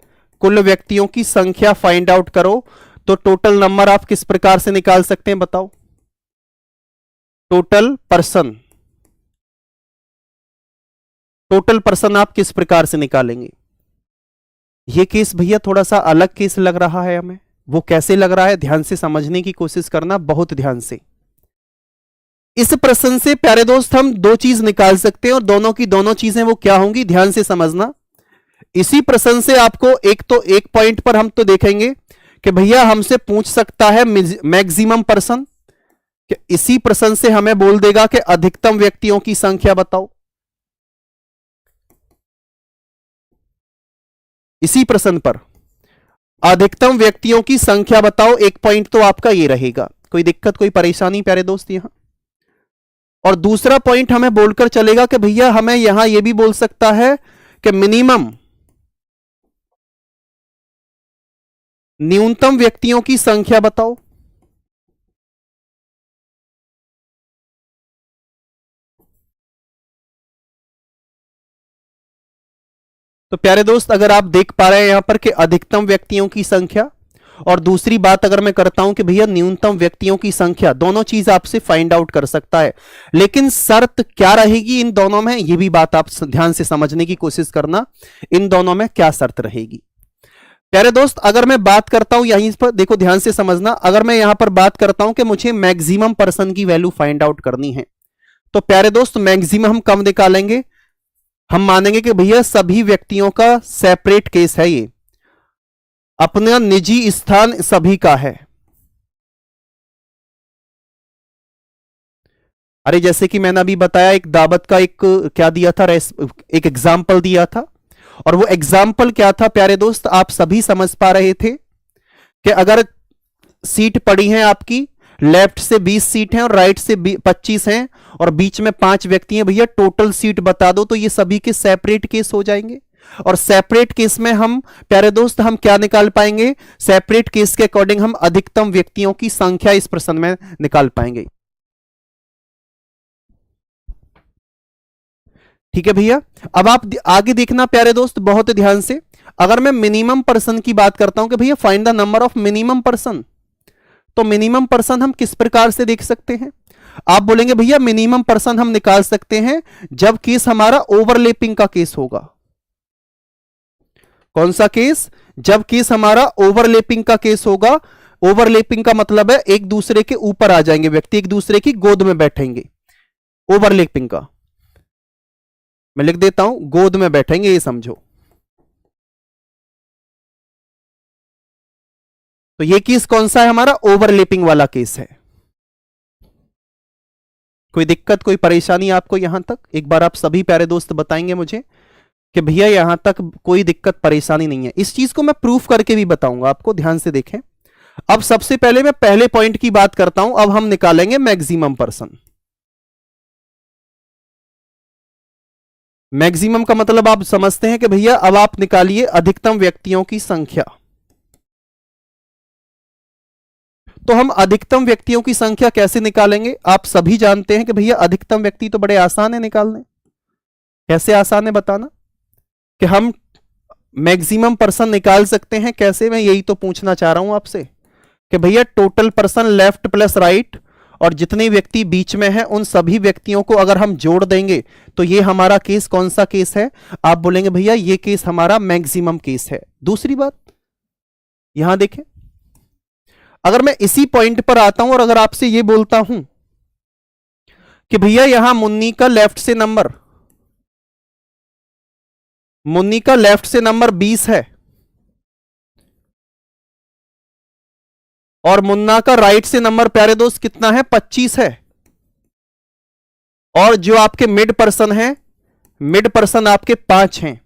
A: कुल व्यक्तियों की संख्या फाइंड आउट करो। तो टोटल नंबर आप किस प्रकार से निकाल सकते हैं बताओ? टोटल पर्सन आप किस प्रकार से निकालेंगे? यह केस भैया थोड़ा सा अलग केस लग रहा है हमें, वो कैसे लग रहा है ध्यान से समझने की कोशिश करना, बहुत ध्यान से। इस प्रश्न से प्यारे दोस्त हम 2 चीज निकाल सकते हैं और दोनों की दोनों चीजें वो क्या होंगी ध्यान से समझना। इसी प्रश्न से आपको एक पॉइंट पर हम तो देखेंगे कि भैया हमसे पूछ सकता है मैक्सिमम पर्सन, कि इसी प्रश्न से हमें बोल देगा कि अधिकतम व्यक्तियों की संख्या बताओ। इसी प्रश्न पर अधिकतम व्यक्तियों की संख्या बताओ, एक पॉइंट तो आपका ये रहेगा। कोई दिक्कत कोई परेशानी प्यारे दोस्त यहां? और दूसरा पॉइंट हमें बोलकर चलेगा कि भैया हमें यहां यह भी बोल सकता है कि न्यूनतम व्यक्तियों की संख्या बताओ। तो प्यारे दोस्त अगर आप देख पा रहे हैं यहां पर कि अधिकतम व्यक्तियों की संख्या, और दूसरी बात अगर मैं करता हूं कि भैया न्यूनतम व्यक्तियों की संख्या, दोनों चीज आपसे फाइंड आउट कर सकता है, लेकिन शर्त क्या रहेगी इन दोनों में, यह भी बात आप ध्यान से समझने की कोशिश करना। इन दोनों में क्या शर्त रहेगी प्यारे दोस्त? अगर मैं बात करता हूं यहीं पर देखो ध्यान से समझना, अगर मैं यहां पर बात करता हूं कि मुझे मैक्सिमम पर्सन की वैल्यू फाइंड आउट करनी है, तो प्यारे दोस्त मैक्सिमम हम कब निकालेंगे? हम मानेंगे कि भैया सभी व्यक्तियों का सेपरेट केस है, ये अपना निजी स्थान सभी का है। अरे जैसे कि मैंने अभी बताया, एक दावत का एक क्या दिया था, एक एग्जाम्पल दिया था, और वो एग्जाम्पल क्या था प्यारे दोस्त? आप सभी समझ पा रहे थे कि अगर सीट पड़ी है आपकी, लेफ्ट से 20 सीट हैं और राइट से 25 हैं और बीच में 5 व्यक्ति हैं, भैया टोटल सीट बता दो, तो ये सभी के सेपरेट केस हो जाएंगे। और सेपरेट केस में हम प्यारे दोस्त हम क्या निकाल पाएंगे? सेपरेट केस के अकॉर्डिंग हम अधिकतम व्यक्तियों की संख्या इस प्रश्न में निकाल पाएंगे। ठीक है भैया, अब आप आगे देखना प्यारे दोस्त बहुत ध्यान से। अगर मैं मिनिमम पर्सन की बात करता हूं कि भैया find the number of minimum person, तो मिनिमम पर्सन हम किस प्रकार से देख सकते हैं? आप बोलेंगे भैया मिनिमम पर्सन हम निकाल सकते हैं जब केस हमारा ओवरलैपिंग का केस होगा। कौन सा केस? जब केस हमारा ओवरलैपिंग का केस होगा। ओवरलैपिंग का मतलब है एक दूसरे के ऊपर आ जाएंगे व्यक्ति, एक दूसरे की गोद में बैठेंगे। ओवरलैपिंग का मैं लिख देता हूं, गोद में बैठेंगे, ये समझो। तो ये केस कौन सा है? हमारा ओवरलैपिंग वाला केस है। कोई दिक्कत कोई परेशानी आपको यहां तक? एक बार आप सभी प्यारे दोस्त बताएंगे मुझे। कि भैया यहां तक कोई दिक्कत परेशानी नहीं है। इस चीज को मैं प्रूफ करके भी बताऊंगा आपको, ध्यान से देखें। अब सबसे पहले मैं पहले पॉइंट की बात करता हूं, अब हम निकालेंगे मैक्सिमम पर्सन। मैक्सिमम का मतलब आप समझते हैं कि भैया अब आप निकालिए अधिकतम व्यक्तियों की संख्या। तो हम अधिकतम व्यक्तियों की संख्या कैसे निकालेंगे? आप सभी जानते हैं कि भैया अधिकतम व्यक्ति तो बड़े आसान है निकालने। कैसे आसान है बताना? कि हम मैक्सिमम पर्सन निकाल सकते हैं कैसे, मैं यही तो पूछना चाह रहा हूं आपसे कि भैया total person left plus right और जितने व्यक्ति बीच में हैं उन सभी व्यक्तियों को अगर हम जोड़ देंगे तो ये हमारा केस कौन सा केस है? आप बोलेंगे भैया ये केस हमारा मैक्सिमम केस है। दूसरी बात यहां देखें, अगर मैं इसी पॉइंट पर आता हूं और अगर आपसे ये बोलता हूं कि भैया यहां मुन्नी का लेफ्ट से नंबर 20 है और मुन्ना का राइट से नंबर प्यारे दोस्त कितना है? 25 है। और जो आपके मिड पर्सन हैं, मिड पर्सन आपके 5 हैं।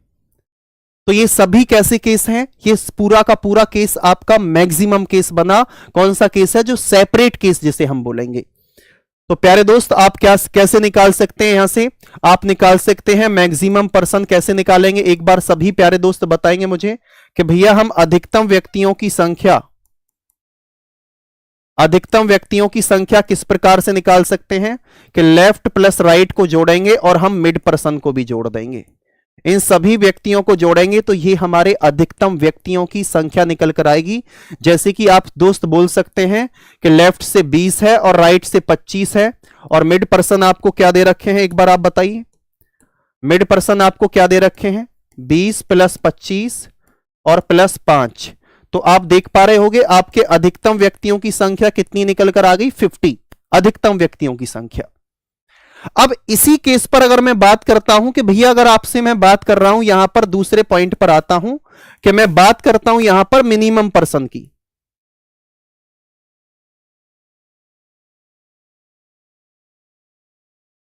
A: तो ये सभी कैसे केस हैं? ये पूरा का पूरा केस आपका मैक्सिमम केस बना। कौन सा केस है? जो सेपरेट केस जिसे हम बोलेंगे। तो प्यारे दोस्त आप क्या कैसे निकाल सकते हैं? यहां से आप निकाल सकते हैं मैक्सिमम पर्सन। कैसे निकालेंगे एक बार सभी प्यारे दोस्त बताएंगे मुझे कि भैया हम अधिकतम व्यक्तियों की संख्या किस प्रकार से निकाल सकते हैं? कि लेफ्ट प्लस राइट को जोड़ेंगे और हम मिड पर्सन को भी जोड़ देंगे। इन सभी व्यक्तियों को जोड़ेंगे तो ये हमारे अधिकतम व्यक्तियों की संख्या निकल कर आएगी। जैसे कि आप दोस्त बोल सकते हैं कि लेफ्ट से 20 है और राइट से 25 है और मिड पर्सन आपको क्या दे रखे हैं? एक बार आप बताइए, मिड पर्सन आपको क्या दे रखे हैं? 20 प्लस 25 और प्लस 5। तो आप देख पा रहे होंगे आपके अधिकतम व्यक्तियों की संख्या कितनी निकल कर आ गई? 50 अधिकतम व्यक्तियों की संख्या। अब इसी केस पर अगर मैं बात करता हूं कि भैया अगर आपसे मैं बात कर रहा हूं, यहां पर दूसरे पॉइंट पर आता हूं कि मैं बात करता हूं यहां पर मिनिमम पर्सन की।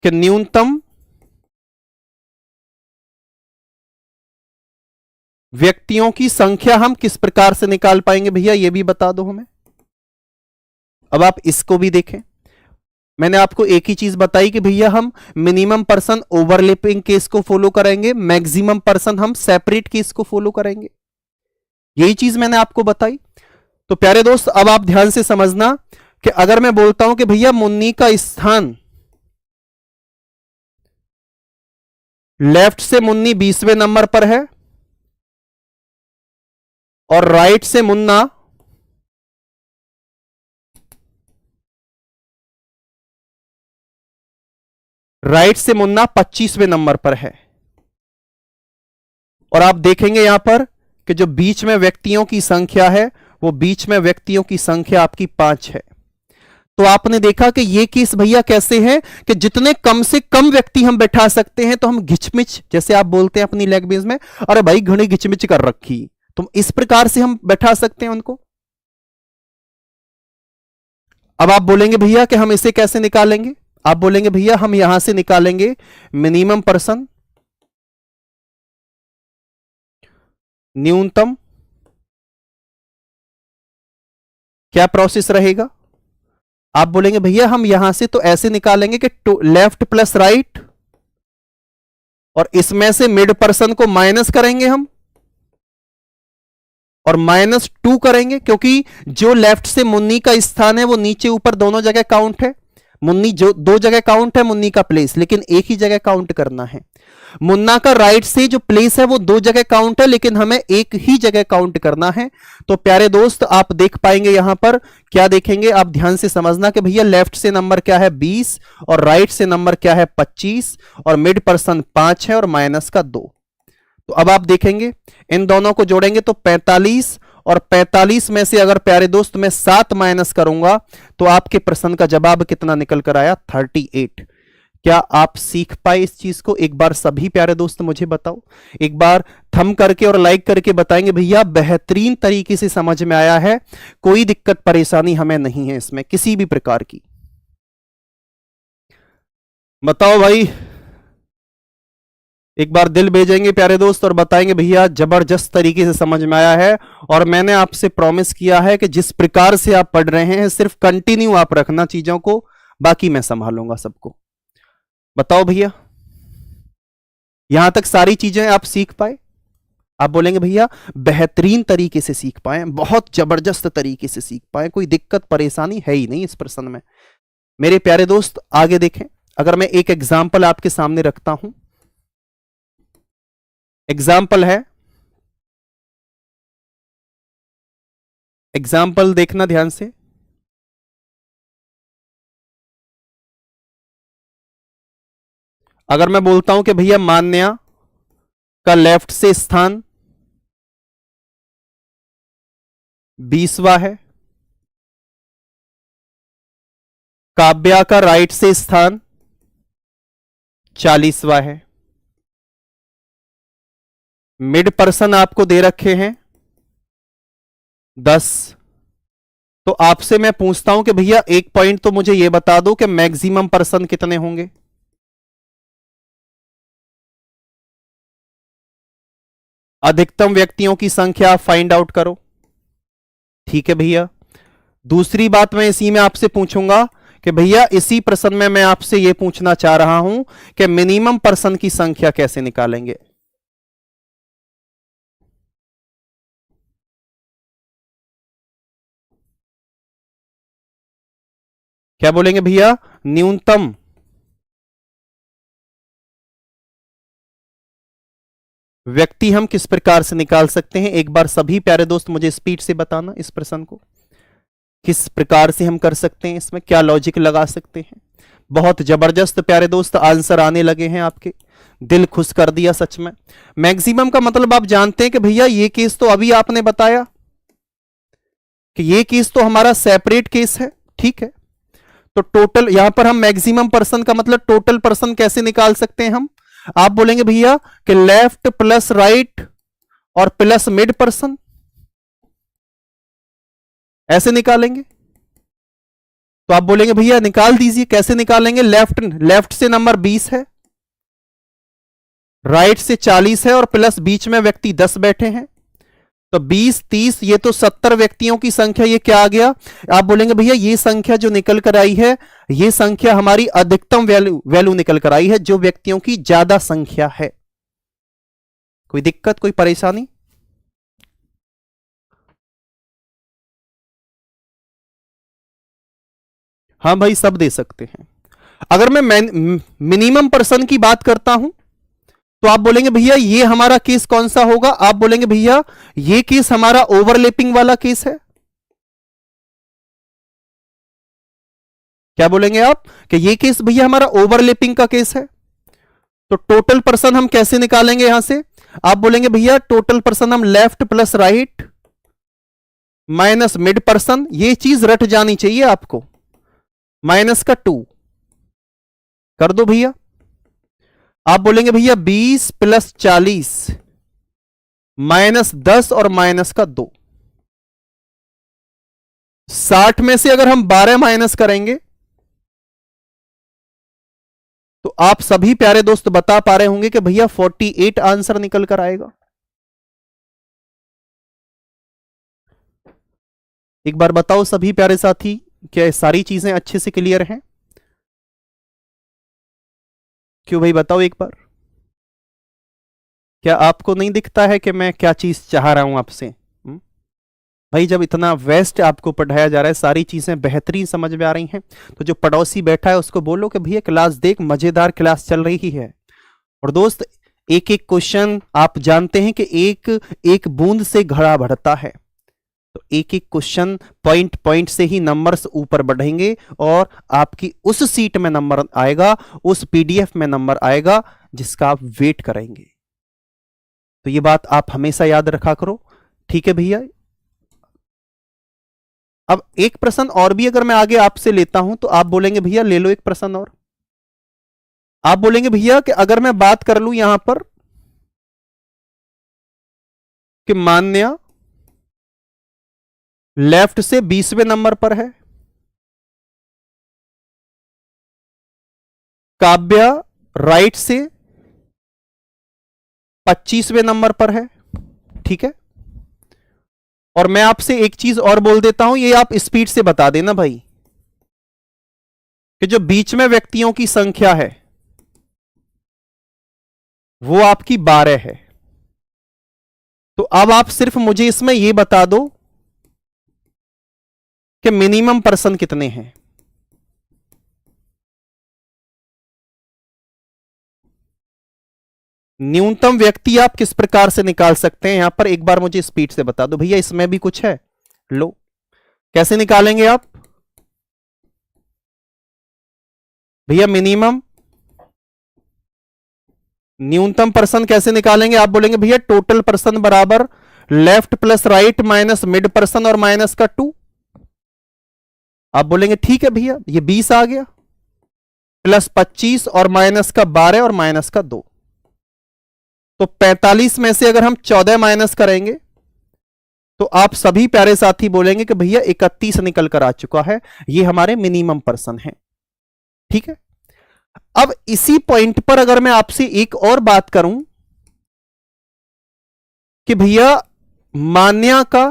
A: कि न्यूनतम व्यक्तियों की संख्या हम किस प्रकार से निकाल पाएंगे भैया, यह भी बता दो हमें। अब आप इसको भी देखें, मैंने आपको एक ही चीज बताई कि भैया हम मिनिमम पर्सन ओवरलैपिंग केस को फॉलो करेंगे, मैक्सिमम पर्सन हम सेपरेट केस को फॉलो करेंगे। यही चीज मैंने आपको बताई। तो प्यारे दोस्त अब आप ध्यान से समझना कि अगर मैं बोलता हूं कि भैया मुन्नी का स्थान लेफ्ट से मुन्नी 20वें नंबर पर है और राइट से मुन्ना राइट से मुन्ना 25वें नंबर पर है। और आप देखेंगे यहां पर कि जो बीच में व्यक्तियों की संख्या है वो बीच में व्यक्तियों की संख्या आपकी 5 है। तो आपने देखा कि ये केस भैया कैसे है कि जितने कम से कम व्यक्ति हम बैठा सकते हैं तो हम घिचमिच, जैसे आप बोलते हैं अपनी लैंग्वेज में, अरे भाई घनी घिचमिच कर रखी, तो इस प्रकार से हम बैठा सकते हैं उनको। अब आप बोलेंगे भैया कि हम इसे कैसे निकालेंगे? आप बोलेंगे भैया हम यहां से निकालेंगे मिनिमम पर्सन, न्यूनतम। क्या प्रोसेस रहेगा? आप बोलेंगे भैया हम यहां से तो ऐसे निकालेंगे कि लेफ्ट प्लस राइट और इसमें से मिड पर्सन को माइनस करेंगे हम और -2 करेंगे, क्योंकि जो लेफ्ट से मुन्नी का स्थान है वो नीचे ऊपर दोनों जगह काउंट है। मुन्नी जो दो जगह काउंट है मुन्नी का प्लेस, लेकिन एक ही जगह काउंट करना है। मुन्ना का राइट से जो प्लेस है वो दो जगह काउंट है, लेकिन हमें एक ही जगह काउंट करना है। तो प्यारे दोस्त आप देख पाएंगे यहां पर क्या देखेंगे, आप ध्यान से समझना कि भैया लेफ्ट से नंबर क्या है 20 और राइट से नंबर क्या है 25 और मिड पर्सन 5 है और माइनस का 2। तो अब आप देखेंगे इन दोनों को जोड़ेंगे तो 45 और 45 में से अगर प्यारे दोस्त मैं 7 माइनस करूंगा तो आपके प्रश्न का जवाब कितना निकल कर आया? 38। क्या आप सीख पाए इस चीज को? एक बार सभी प्यारे दोस्त मुझे बताओ, एक बार थंब करके और लाइक करके बताएंगे भैया बेहतरीन तरीके से समझ में आया है, कोई दिक्कत परेशानी हमें नहीं है इसमें किसी भी प्रकार की। बताओ भाई। एक बार दिल भेजेंगे प्यारे दोस्त और बताएंगे भैया जबरदस्त तरीके से समझ में आया है। और मैंने आपसे प्रॉमिस किया है कि जिस प्रकार से आप पढ़ रहे हैं सिर्फ कंटिन्यू आप रखना चीजों को, बाकी मैं संभालूंगा सबको। बताओ भैया, यहां तक सारी चीजें आप सीख पाए? आप बोलेंगे भैया बेहतरीन तरीके से सीख पाए, बहुत जबरदस्त तरीके से सीख पाए, कोई दिक्कत परेशानी है ही नहीं इस प्रश्न में। मेरे प्यारे दोस्त आगे देखें, अगर मैं एक एग्जाम्पल आपके सामने रखता हूं, एग्जाम्पल है, एग्जाम्पल देखना ध्यान से। अगर मैं बोलता हूं कि भैया मान्या का लेफ्ट से स्थान 20वां है, काव्या का राइट से स्थान 40वां है, मिड पर्सन आपको दे रखे हैं 10, तो आपसे मैं पूछता हूं कि भैया एक पॉइंट तो मुझे यह बता दो कि मैक्सिमम पर्सन कितने होंगे? अधिकतम व्यक्तियों की संख्या फाइंड आउट करो। ठीक है भैया, दूसरी बात मैं इसी में आपसे पूछूंगा कि भैया इसी प्रश्न में मैं आपसे यह पूछना चाह रहा हूं कि मिनिमम पर्सन की संख्या कैसे निकालेंगे? क्या बोलेंगे भैया? न्यूनतम व्यक्ति हम किस प्रकार से निकाल सकते हैं? एक बार सभी प्यारे दोस्त मुझे स्पीड से बताना इस प्रश्न को किस प्रकार से हम कर सकते हैं, इसमें क्या लॉजिक लगा सकते हैं। बहुत जबरदस्त प्यारे दोस्त आंसर आने लगे हैं आपके, दिल खुश कर दिया सच में। मैक्सिमम का मतलब आप जानते हैं कि भैया ये केस तो अभी आपने बताया कि ये केस तो हमारा सेपरेट केस है, ठीक है। तो टोटल यहां पर हम मैक्सिमम पर्सन का मतलब टोटल पर्सन कैसे निकाल सकते हैं हम? आप बोलेंगे भैया कि लेफ्ट प्लस राइट और प्लस मिड पर्सन, ऐसे निकालेंगे। तो आप बोलेंगे भैया निकाल दीजिए, कैसे निकालेंगे? लेफ्ट लेफ्ट से नंबर 20 है, राइट से 40 है और प्लस बीच में व्यक्ति 10 बैठे हैं, तो 20 30 ये तो 70 व्यक्तियों की संख्या, ये क्या आ गया? आप बोलेंगे भैया ये संख्या जो निकल कर आई है, ये संख्या हमारी अधिकतम वैल्यू निकल कर आई है, जो व्यक्तियों की ज्यादा संख्या है। कोई दिक्कत, कोई परेशानी? हाँ भाई सब दे सकते हैं। अगर मैं मिनिमम पर्सन की बात करता हूं तो आप बोलेंगे भैया ये हमारा केस कौन सा होगा? आप बोलेंगे भैया ये केस हमारा ओवरलैपिंग वाला केस है। क्या बोलेंगे आप कि ये केस भैया हमारा ओवरलैपिंग का केस है। तो टोटल पर्सन हम कैसे निकालेंगे यहां से? आप बोलेंगे भैया टोटल पर्सन हम left plus right minus mid person, ये चीज रट जानी चाहिए आपको, माइनस का 2 कर दो भैया। आप बोलेंगे भैया 20 प्लस 40 माइनस 10 और माइनस का 2, 60 में से अगर हम 12 माइनस करेंगे तो आप सभी प्यारे दोस्त बता पा रहे होंगे कि भैया 48 आंसर निकल कर आएगा। एक बार बताओ सभी प्यारे साथी, क्या सारी चीजें अच्छे से क्लियर हैं? क्यों भाई बताओ एक बार, क्या आपको नहीं दिखता है कि मैं क्या चीज चाह रहा हूं आपसे? भाई जब इतना वेस्ट आपको पढ़ाया जा रहा है, सारी चीजें बेहतरीन समझ में आ रही हैं, तो जो पड़ोसी बैठा है उसको बोलो कि भैया क्लास देख, मजेदार क्लास चल रही है। और दोस्त एक एक क्वेश्चन आप जानते हैं कि एक एक बूंद से घड़ा बढ़ता है, तो एक एक क्वेश्चन पॉइंट पॉइंट से ही नंबर्स ऊपर बढ़ेंगे और आपकी उस सीट में नंबर आएगा, उस पीडीएफ में नंबर आएगा जिसका आप वेट करेंगे। तो ये बात आप हमेशा याद रखा करो, ठीक है भैया। अब एक प्रश्न और भी अगर मैं आगे आपसे लेता हूं तो आप बोलेंगे भैया ले लो एक प्रश्न और। आप बोलेंगे भैया कि अगर मैं बात कर लूं यहां पर कि मान्या लेफ्ट से 20वें नंबर पर है, काव्या राइट से 25वें नंबर पर है, ठीक है। और मैं आपसे एक चीज और बोल देता हूं, ये आप स्पीड से बता देना भाई, कि जो बीच में व्यक्तियों की संख्या है वो आपकी 12 है। तो अब आप सिर्फ मुझे इसमें यह बता दो कि मिनिमम पर्सन कितने हैं। न्यूनतम व्यक्ति आप किस प्रकार से निकाल सकते हैं, यहां पर एक बार मुझे स्पीड से बता दो भैया, इसमें भी कुछ है। लो, कैसे निकालेंगे आप भैया मिनिमम, न्यूनतम पर्सन कैसे निकालेंगे? आप बोलेंगे भैया टोटल पर्सन बराबर left plus right minus mid person और माइनस का 2। आप बोलेंगे ठीक है भैया, ये 20 आ गया, प्लस 25 और माइनस का 12 और माइनस का 2। तो 45 में से अगर हम 14 माइनस करेंगे तो आप सभी प्यारे साथी बोलेंगे कि भैया 31 निकल कर आ चुका है, ये हमारे मिनिमम पर्सन है, ठीक है। अब इसी पॉइंट पर अगर मैं आपसे एक और बात करूं कि भैया मान्या का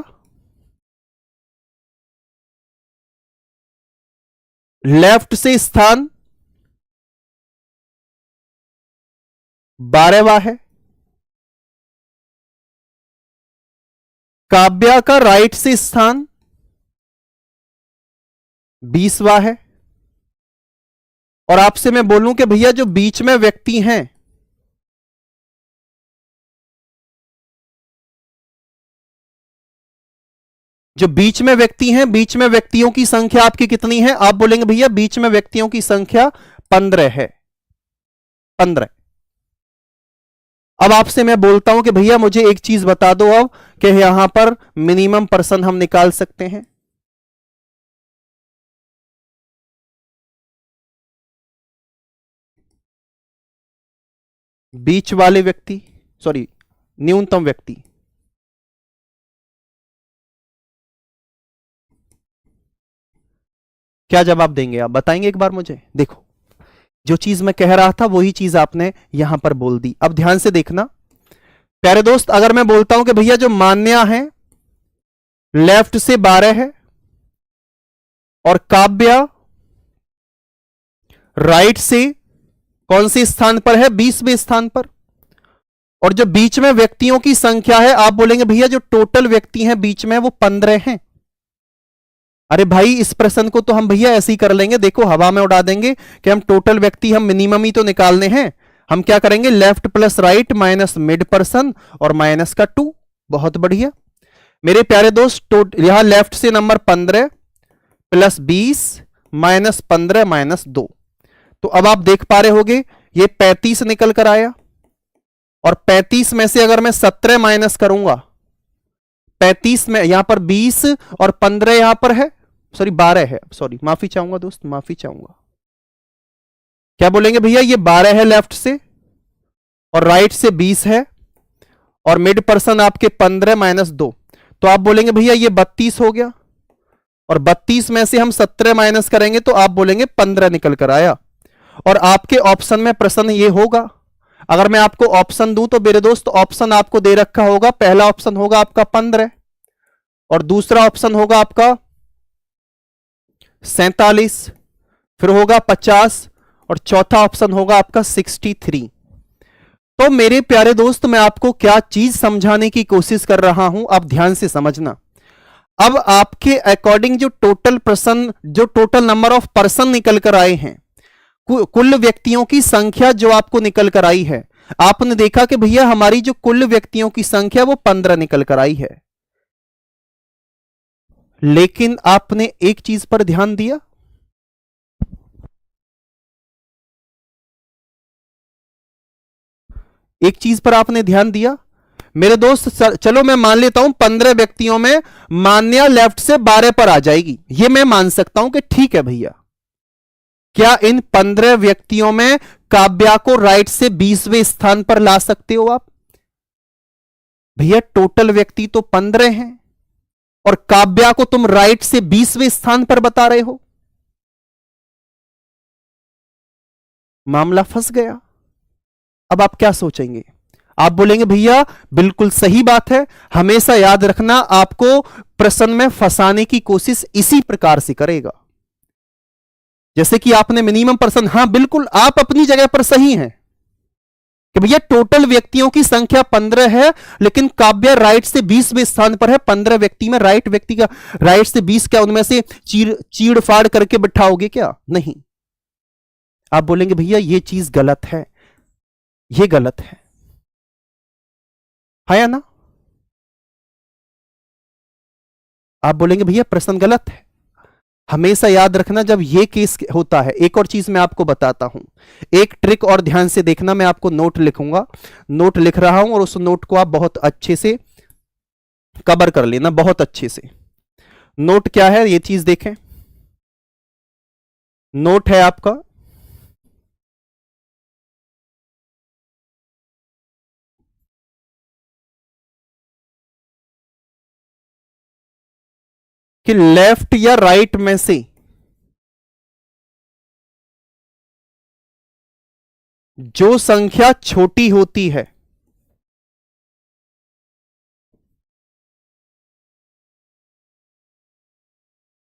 A: लेफ्ट से स्थान 12वां है, काव्या का राइट से स्थान 20वां है, और आपसे मैं बोलूं कि भैया जो बीच में व्यक्ति हैं जो बीच में व्यक्ति हैं, बीच में व्यक्तियों की संख्या आपकी कितनी है? आप बोलेंगे भैया बीच में व्यक्तियों की संख्या 15 है, 15। अब आपसे मैं बोलता हूं कि भैया मुझे एक चीज बता दो अब कि यहां पर मिनिमम पर्सन हम निकाल सकते हैं। बीच वाले व्यक्ति, सॉरी न्यूनतम व्यक्ति, क्या जवाब देंगे आप? बताएंगे एक बार मुझे। देखो, जो चीज मैं कह रहा था वही चीज आपने यहां पर बोल दी। अब ध्यान से देखना प्यारे दोस्त, अगर मैं बोलता हूं कि भैया जो मान्या है लेफ्ट से 12 है और काव्या राइट से कौन से स्थान पर है? 20वें स्थान पर, और जो बीच में व्यक्तियों की संख्या है आप बोलेंगे भैया जो टोटल व्यक्ति हैं बीच में वो 15 हैं। अरे भाई इस प्रश्न को तो हम भैया ऐसे ही कर लेंगे, देखो हवा में उड़ा देंगे कि हम टोटल व्यक्ति हम मिनिमम ही तो निकालने हैं। हम क्या करेंगे? Left plus right minus mid person और माइनस का 2। बहुत बढ़िया मेरे प्यारे दोस्त, यहां लेफ्ट से नंबर 15 प्लस 20 माइनस 15 माइनस 2। तो अब आप देख पा रहे होगे ये 35 निकल कर आया, और 35 में से अगर मैं 17 माइनस करूंगा, 35 में यहां पर 20 और 15 यहां पर है, सॉरी 12 है, सॉरी माफी चाहूंगा दोस्त, माफी चाहूंगा। क्या बोलेंगे भैया ये 12 है लेफ्ट से और राइट से 20 है, और मिड पर्सन आपके 15 माइनस 2। तो आप बोलेंगे भैया ये 32 हो गया, और 32 में से हम 17 माइनस करेंगे तो आप बोलेंगे 15 निकल कर आया। और आपके ऑप्शन में प्रश्न ये होगा, अगर मैं आपको ऑप्शन दूं तो मेरे दोस्त ऑप्शन आपको दे रखा होगा, पहला ऑप्शन होगा आपका 15 और दूसरा ऑप्शन होगा आपका 47, फिर होगा 50 और चौथा ऑप्शन होगा आपका 63। तो मेरे प्यारे दोस्त मैं आपको क्या चीज समझाने की कोशिश कर रहा हूं, आप ध्यान से समझना। अब आपके अकॉर्डिंग जो टोटल पर्सन, जो टोटल नंबर ऑफ पर्सन निकल कर आए हैं, कुल व्यक्तियों की संख्या जो आपको निकल कर आई है, आपने देखा कि भैया हमारी जो कुल व्यक्तियों की संख्या वो 15 निकल कर आई है। लेकिन आपने एक चीज पर ध्यान दिया, एक चीज पर आपने ध्यान दिया मेरे दोस्त। चलो मैं मान लेता हूं 15 व्यक्तियों में मान्या लेफ्ट से 12 पर आ जाएगी, यह मैं मान सकता हूं कि ठीक है भैया। क्या इन 15 व्यक्तियों में काव्या को राइट से 20वें स्थान पर ला सकते हो आप? भैया टोटल व्यक्ति तो 15 हैं और काव्या को तुम राइट से 20वें स्थान पर बता रहे हो, मामला फंस गया। अब आप क्या सोचेंगे? आप बोलेंगे भैया बिल्कुल सही बात है, हमेशा याद रखना आपको प्रश्न में फंसाने की कोशिश इसी प्रकार से करेगा। जैसे कि आपने मिनिमम पर्सन, हां बिल्कुल आप अपनी जगह पर सही हैं कि भैया टोटल व्यक्तियों की संख्या 15 है, लेकिन काव्य राइट से 20वें स्थान पर है। 15 व्यक्ति में राइट व्यक्ति का राइट से 20, क्या उनमें से चीड़ फाड़ करके बिठाओगे क्या? नहीं। आप बोलेंगे भैया ये चीज गलत है, ये गलत है या ना? आप बोलेंगे भैया प्रश्न गलत है। हमेशा याद रखना जब ये केस होता है। एक और चीज मैं आपको बताता हूं, एक ट्रिक और ध्यान से देखना। मैं आपको नोट लिखूंगा, नोट लिख रहा हूं, और उस नोट को आप बहुत अच्छे से कवर कर लेना, बहुत अच्छे से। नोट क्या है ये चीज देखें। नोट है आपका कि लेफ्ट या राइट में से जो संख्या छोटी होती है,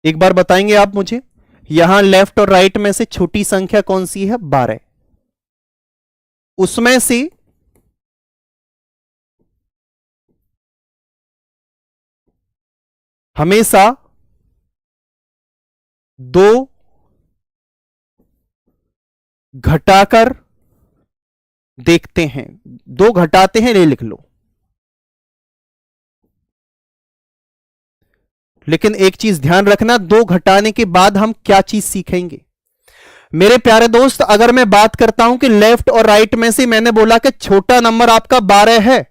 A: एक बार बताएंगे आप मुझे, यहां लेफ्ट और राइट में से छोटी संख्या कौन सी है? 12। उसमें से हमेशा 2 घटाकर देखते हैं, 2 घटाते हैं, ले लिख लो। लेकिन एक चीज ध्यान रखना, 2 घटाने के बाद हम क्या चीज सीखेंगे मेरे प्यारे दोस्त। अगर मैं बात करता हूं कि लेफ्ट और राइट में से मैंने बोला कि छोटा नंबर आपका 12 है,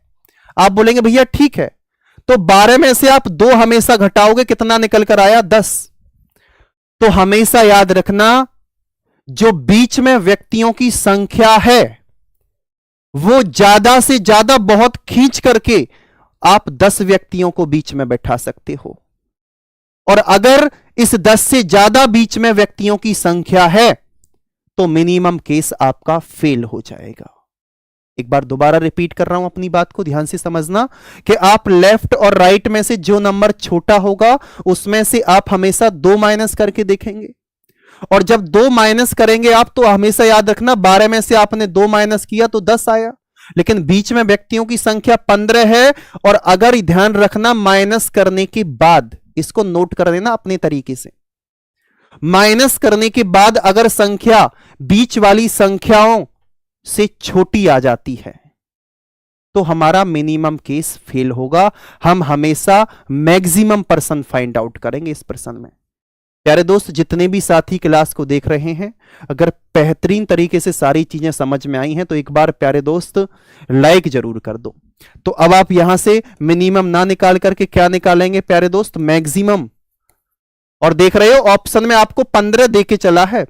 A: आप बोलेंगे भैया ठीक है, तो 12 में से आप 2 हमेशा घटाओगे, कितना निकल कर आया? 10। तो हमेशा याद रखना जो बीच में व्यक्तियों की संख्या है वो ज्यादा से ज्यादा बहुत खींच करके आप 10 व्यक्तियों को बीच में बैठा सकते हो, और अगर इस 10 से ज्यादा बीच में व्यक्तियों की संख्या है तो मिनिमम केस आपका फेल हो जाएगा। एक बार दोबारा रिपीट कर रहा हूं, अपनी बात को ध्यान से समझना कि आप लेफ्ट और राइट में से जो नंबर छोटा होगा उसमें से आप हमेशा 2 माइनस करके देखेंगे, और जब 2 माइनस करेंगे आप तो हमेशा याद रखना 12 में से आपने 2 माइनस किया तो 10 आया, लेकिन बीच में व्यक्तियों की संख्या 15 है। और अगर ध्यान रखना माइनस करने के बाद, इसको नोट कर देना अपने तरीके से, माइनस करने के बाद अगर संख्या बीच वाली संख्याओं से छोटी आ जाती है तो हमारा मिनिमम केस फेल होगा। हम हमेशा मैक्सिमम पर्सन फाइंड आउट करेंगे इस प्रश्न में। प्यारे दोस्त, जितने भी साथी क्लास को देख रहे हैं, अगर बेहतरीन तरीके से सारी चीजें समझ में आई हैं तो एक बार प्यारे दोस्त लाइक जरूर कर दो। तो अब आप यहां से मिनिमम ना निकाल करके क्या निकालेंगे प्यारे दोस्त? मैक्सिमम। और देख रहे हो ऑप्शन में आपको 15 देके चला है,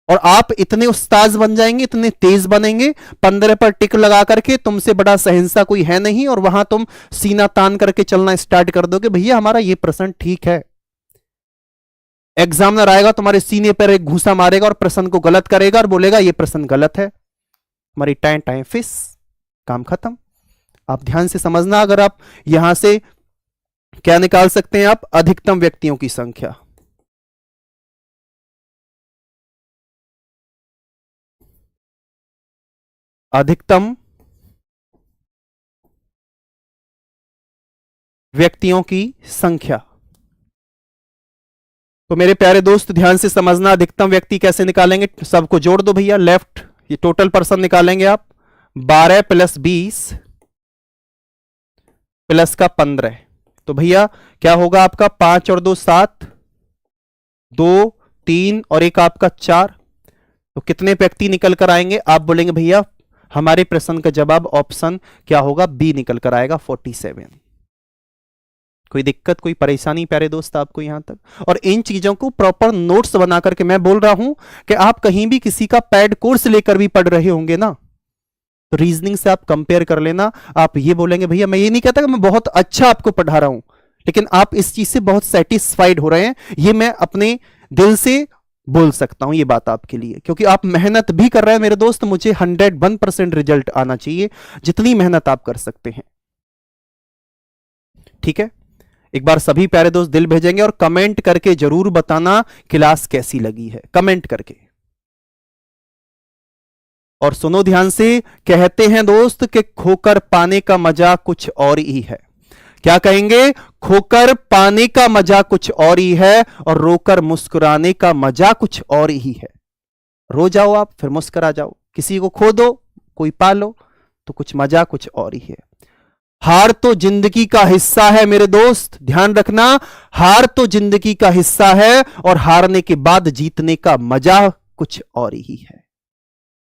A: और आप इतने उस्ताद बन जाएंगे, इतने तेज बनेंगे, 15 पर टिक लगा करके तुमसे बड़ा शहंशाह कोई है नहीं, और वहां तुम सीना तान करके चलना स्टार्ट कर दोगे, भैया हमारा ये प्रश्न ठीक है। एग्जामिनर आएगा तुम्हारे सीने पर एक घूसा मारेगा और प्रश्न को गलत करेगा और बोलेगा ये प्रश्न गलत है, हमारी टाइम टाइम फिस, काम खत्म। आप ध्यान से समझना, अगर आप यहां से क्या निकाल सकते हैं आप? अधिकतम व्यक्तियों की संख्या। अधिकतम व्यक्तियों की संख्या। तो मेरे प्यारे दोस्त ध्यान से समझना, अधिकतम व्यक्ति कैसे निकालेंगे? सबको जोड़ दो भैया, लेफ्ट ये टोटल पर्सन निकालेंगे आप, 12 + 20 प्लस का 15, तो भैया क्या होगा आपका? 5 और 2 7, 2 3 और एक आपका 4, तो कितने व्यक्ति निकल कर आएंगे? आप बोलेंगे भैया हमारे प्रश्न का जवाब ऑप्शन क्या होगा? बी निकल कर आएगा, 47। कोई दिक्कत, कोई परेशानी प्यारे दोस्त आपको यहां तक? और इन चीजों को प्रॉपर नोट्स बना करके, मैं बोल रहा हूं कि आप कहीं भी किसी का पैड कोर्स लेकर भी पढ़ रहे होंगे ना, तो रीजनिंग से आप कंपेयर कर लेना। आप ये बोलेंगे भैया मैं ये नहीं कहता कि मैं बहुत अच्छा आपको पढ़ा रहा हूं, लेकिन आप इस चीज से बहुत सेटिस्फाइड हो रहे हैं, ये मैं अपने दिल से बोल सकता हूं ये बात आपके लिए, क्योंकि आप मेहनत भी कर रहे हैं मेरे दोस्त, मुझे 101% रिजल्ट आना चाहिए, जितनी मेहनत आप कर सकते हैं। ठीक है, एक बार सभी प्यारे दोस्त दिल भेजेंगे और कमेंट करके जरूर बताना क्लास कैसी लगी है, कमेंट करके। और सुनो ध्यान से, कहते हैं दोस्त कि खोकर पाने का मजा कुछ और ही है। क्या कहेंगे? खोकर पाने का मजा कुछ और ही है और रोकर मुस्कुराने का मजा कुछ और ही है। रो जाओ आप, फिर मुस्कुरा जाओ, किसी को खो दो, कोई पालो, तो कुछ मजा कुछ और ही है। हार तो जिंदगी का हिस्सा है मेरे दोस्त, ध्यान रखना, हार तो जिंदगी का हिस्सा है और हारने के बाद जीतने का मजा कुछ और ही है।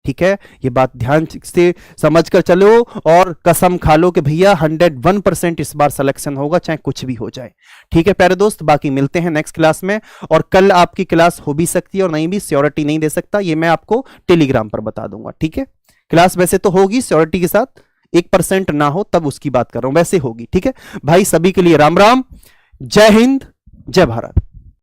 A: ठीक है, ये बात ध्यान से समझकर चलो और कसम खा लो कि भैया 101% इस बार सिलेक्शन होगा, चाहे कुछ भी हो जाए। ठीक है प्यारे दोस्त, बाकी मिलते हैं नेक्स्ट क्लास में। और कल आपकी क्लास हो भी सकती है और नहीं भी, श्योरिटी नहीं दे सकता, ये मैं आपको टेलीग्राम पर बता दूंगा। ठीक है, क्लास वैसे तो होगी श्योरिटी के साथ, 1% ना हो तब उसकी बात कर रहा हूं, वैसे होगी। ठीक है भाई, सभी के लिए राम राम, जय हिंद, जय भारत।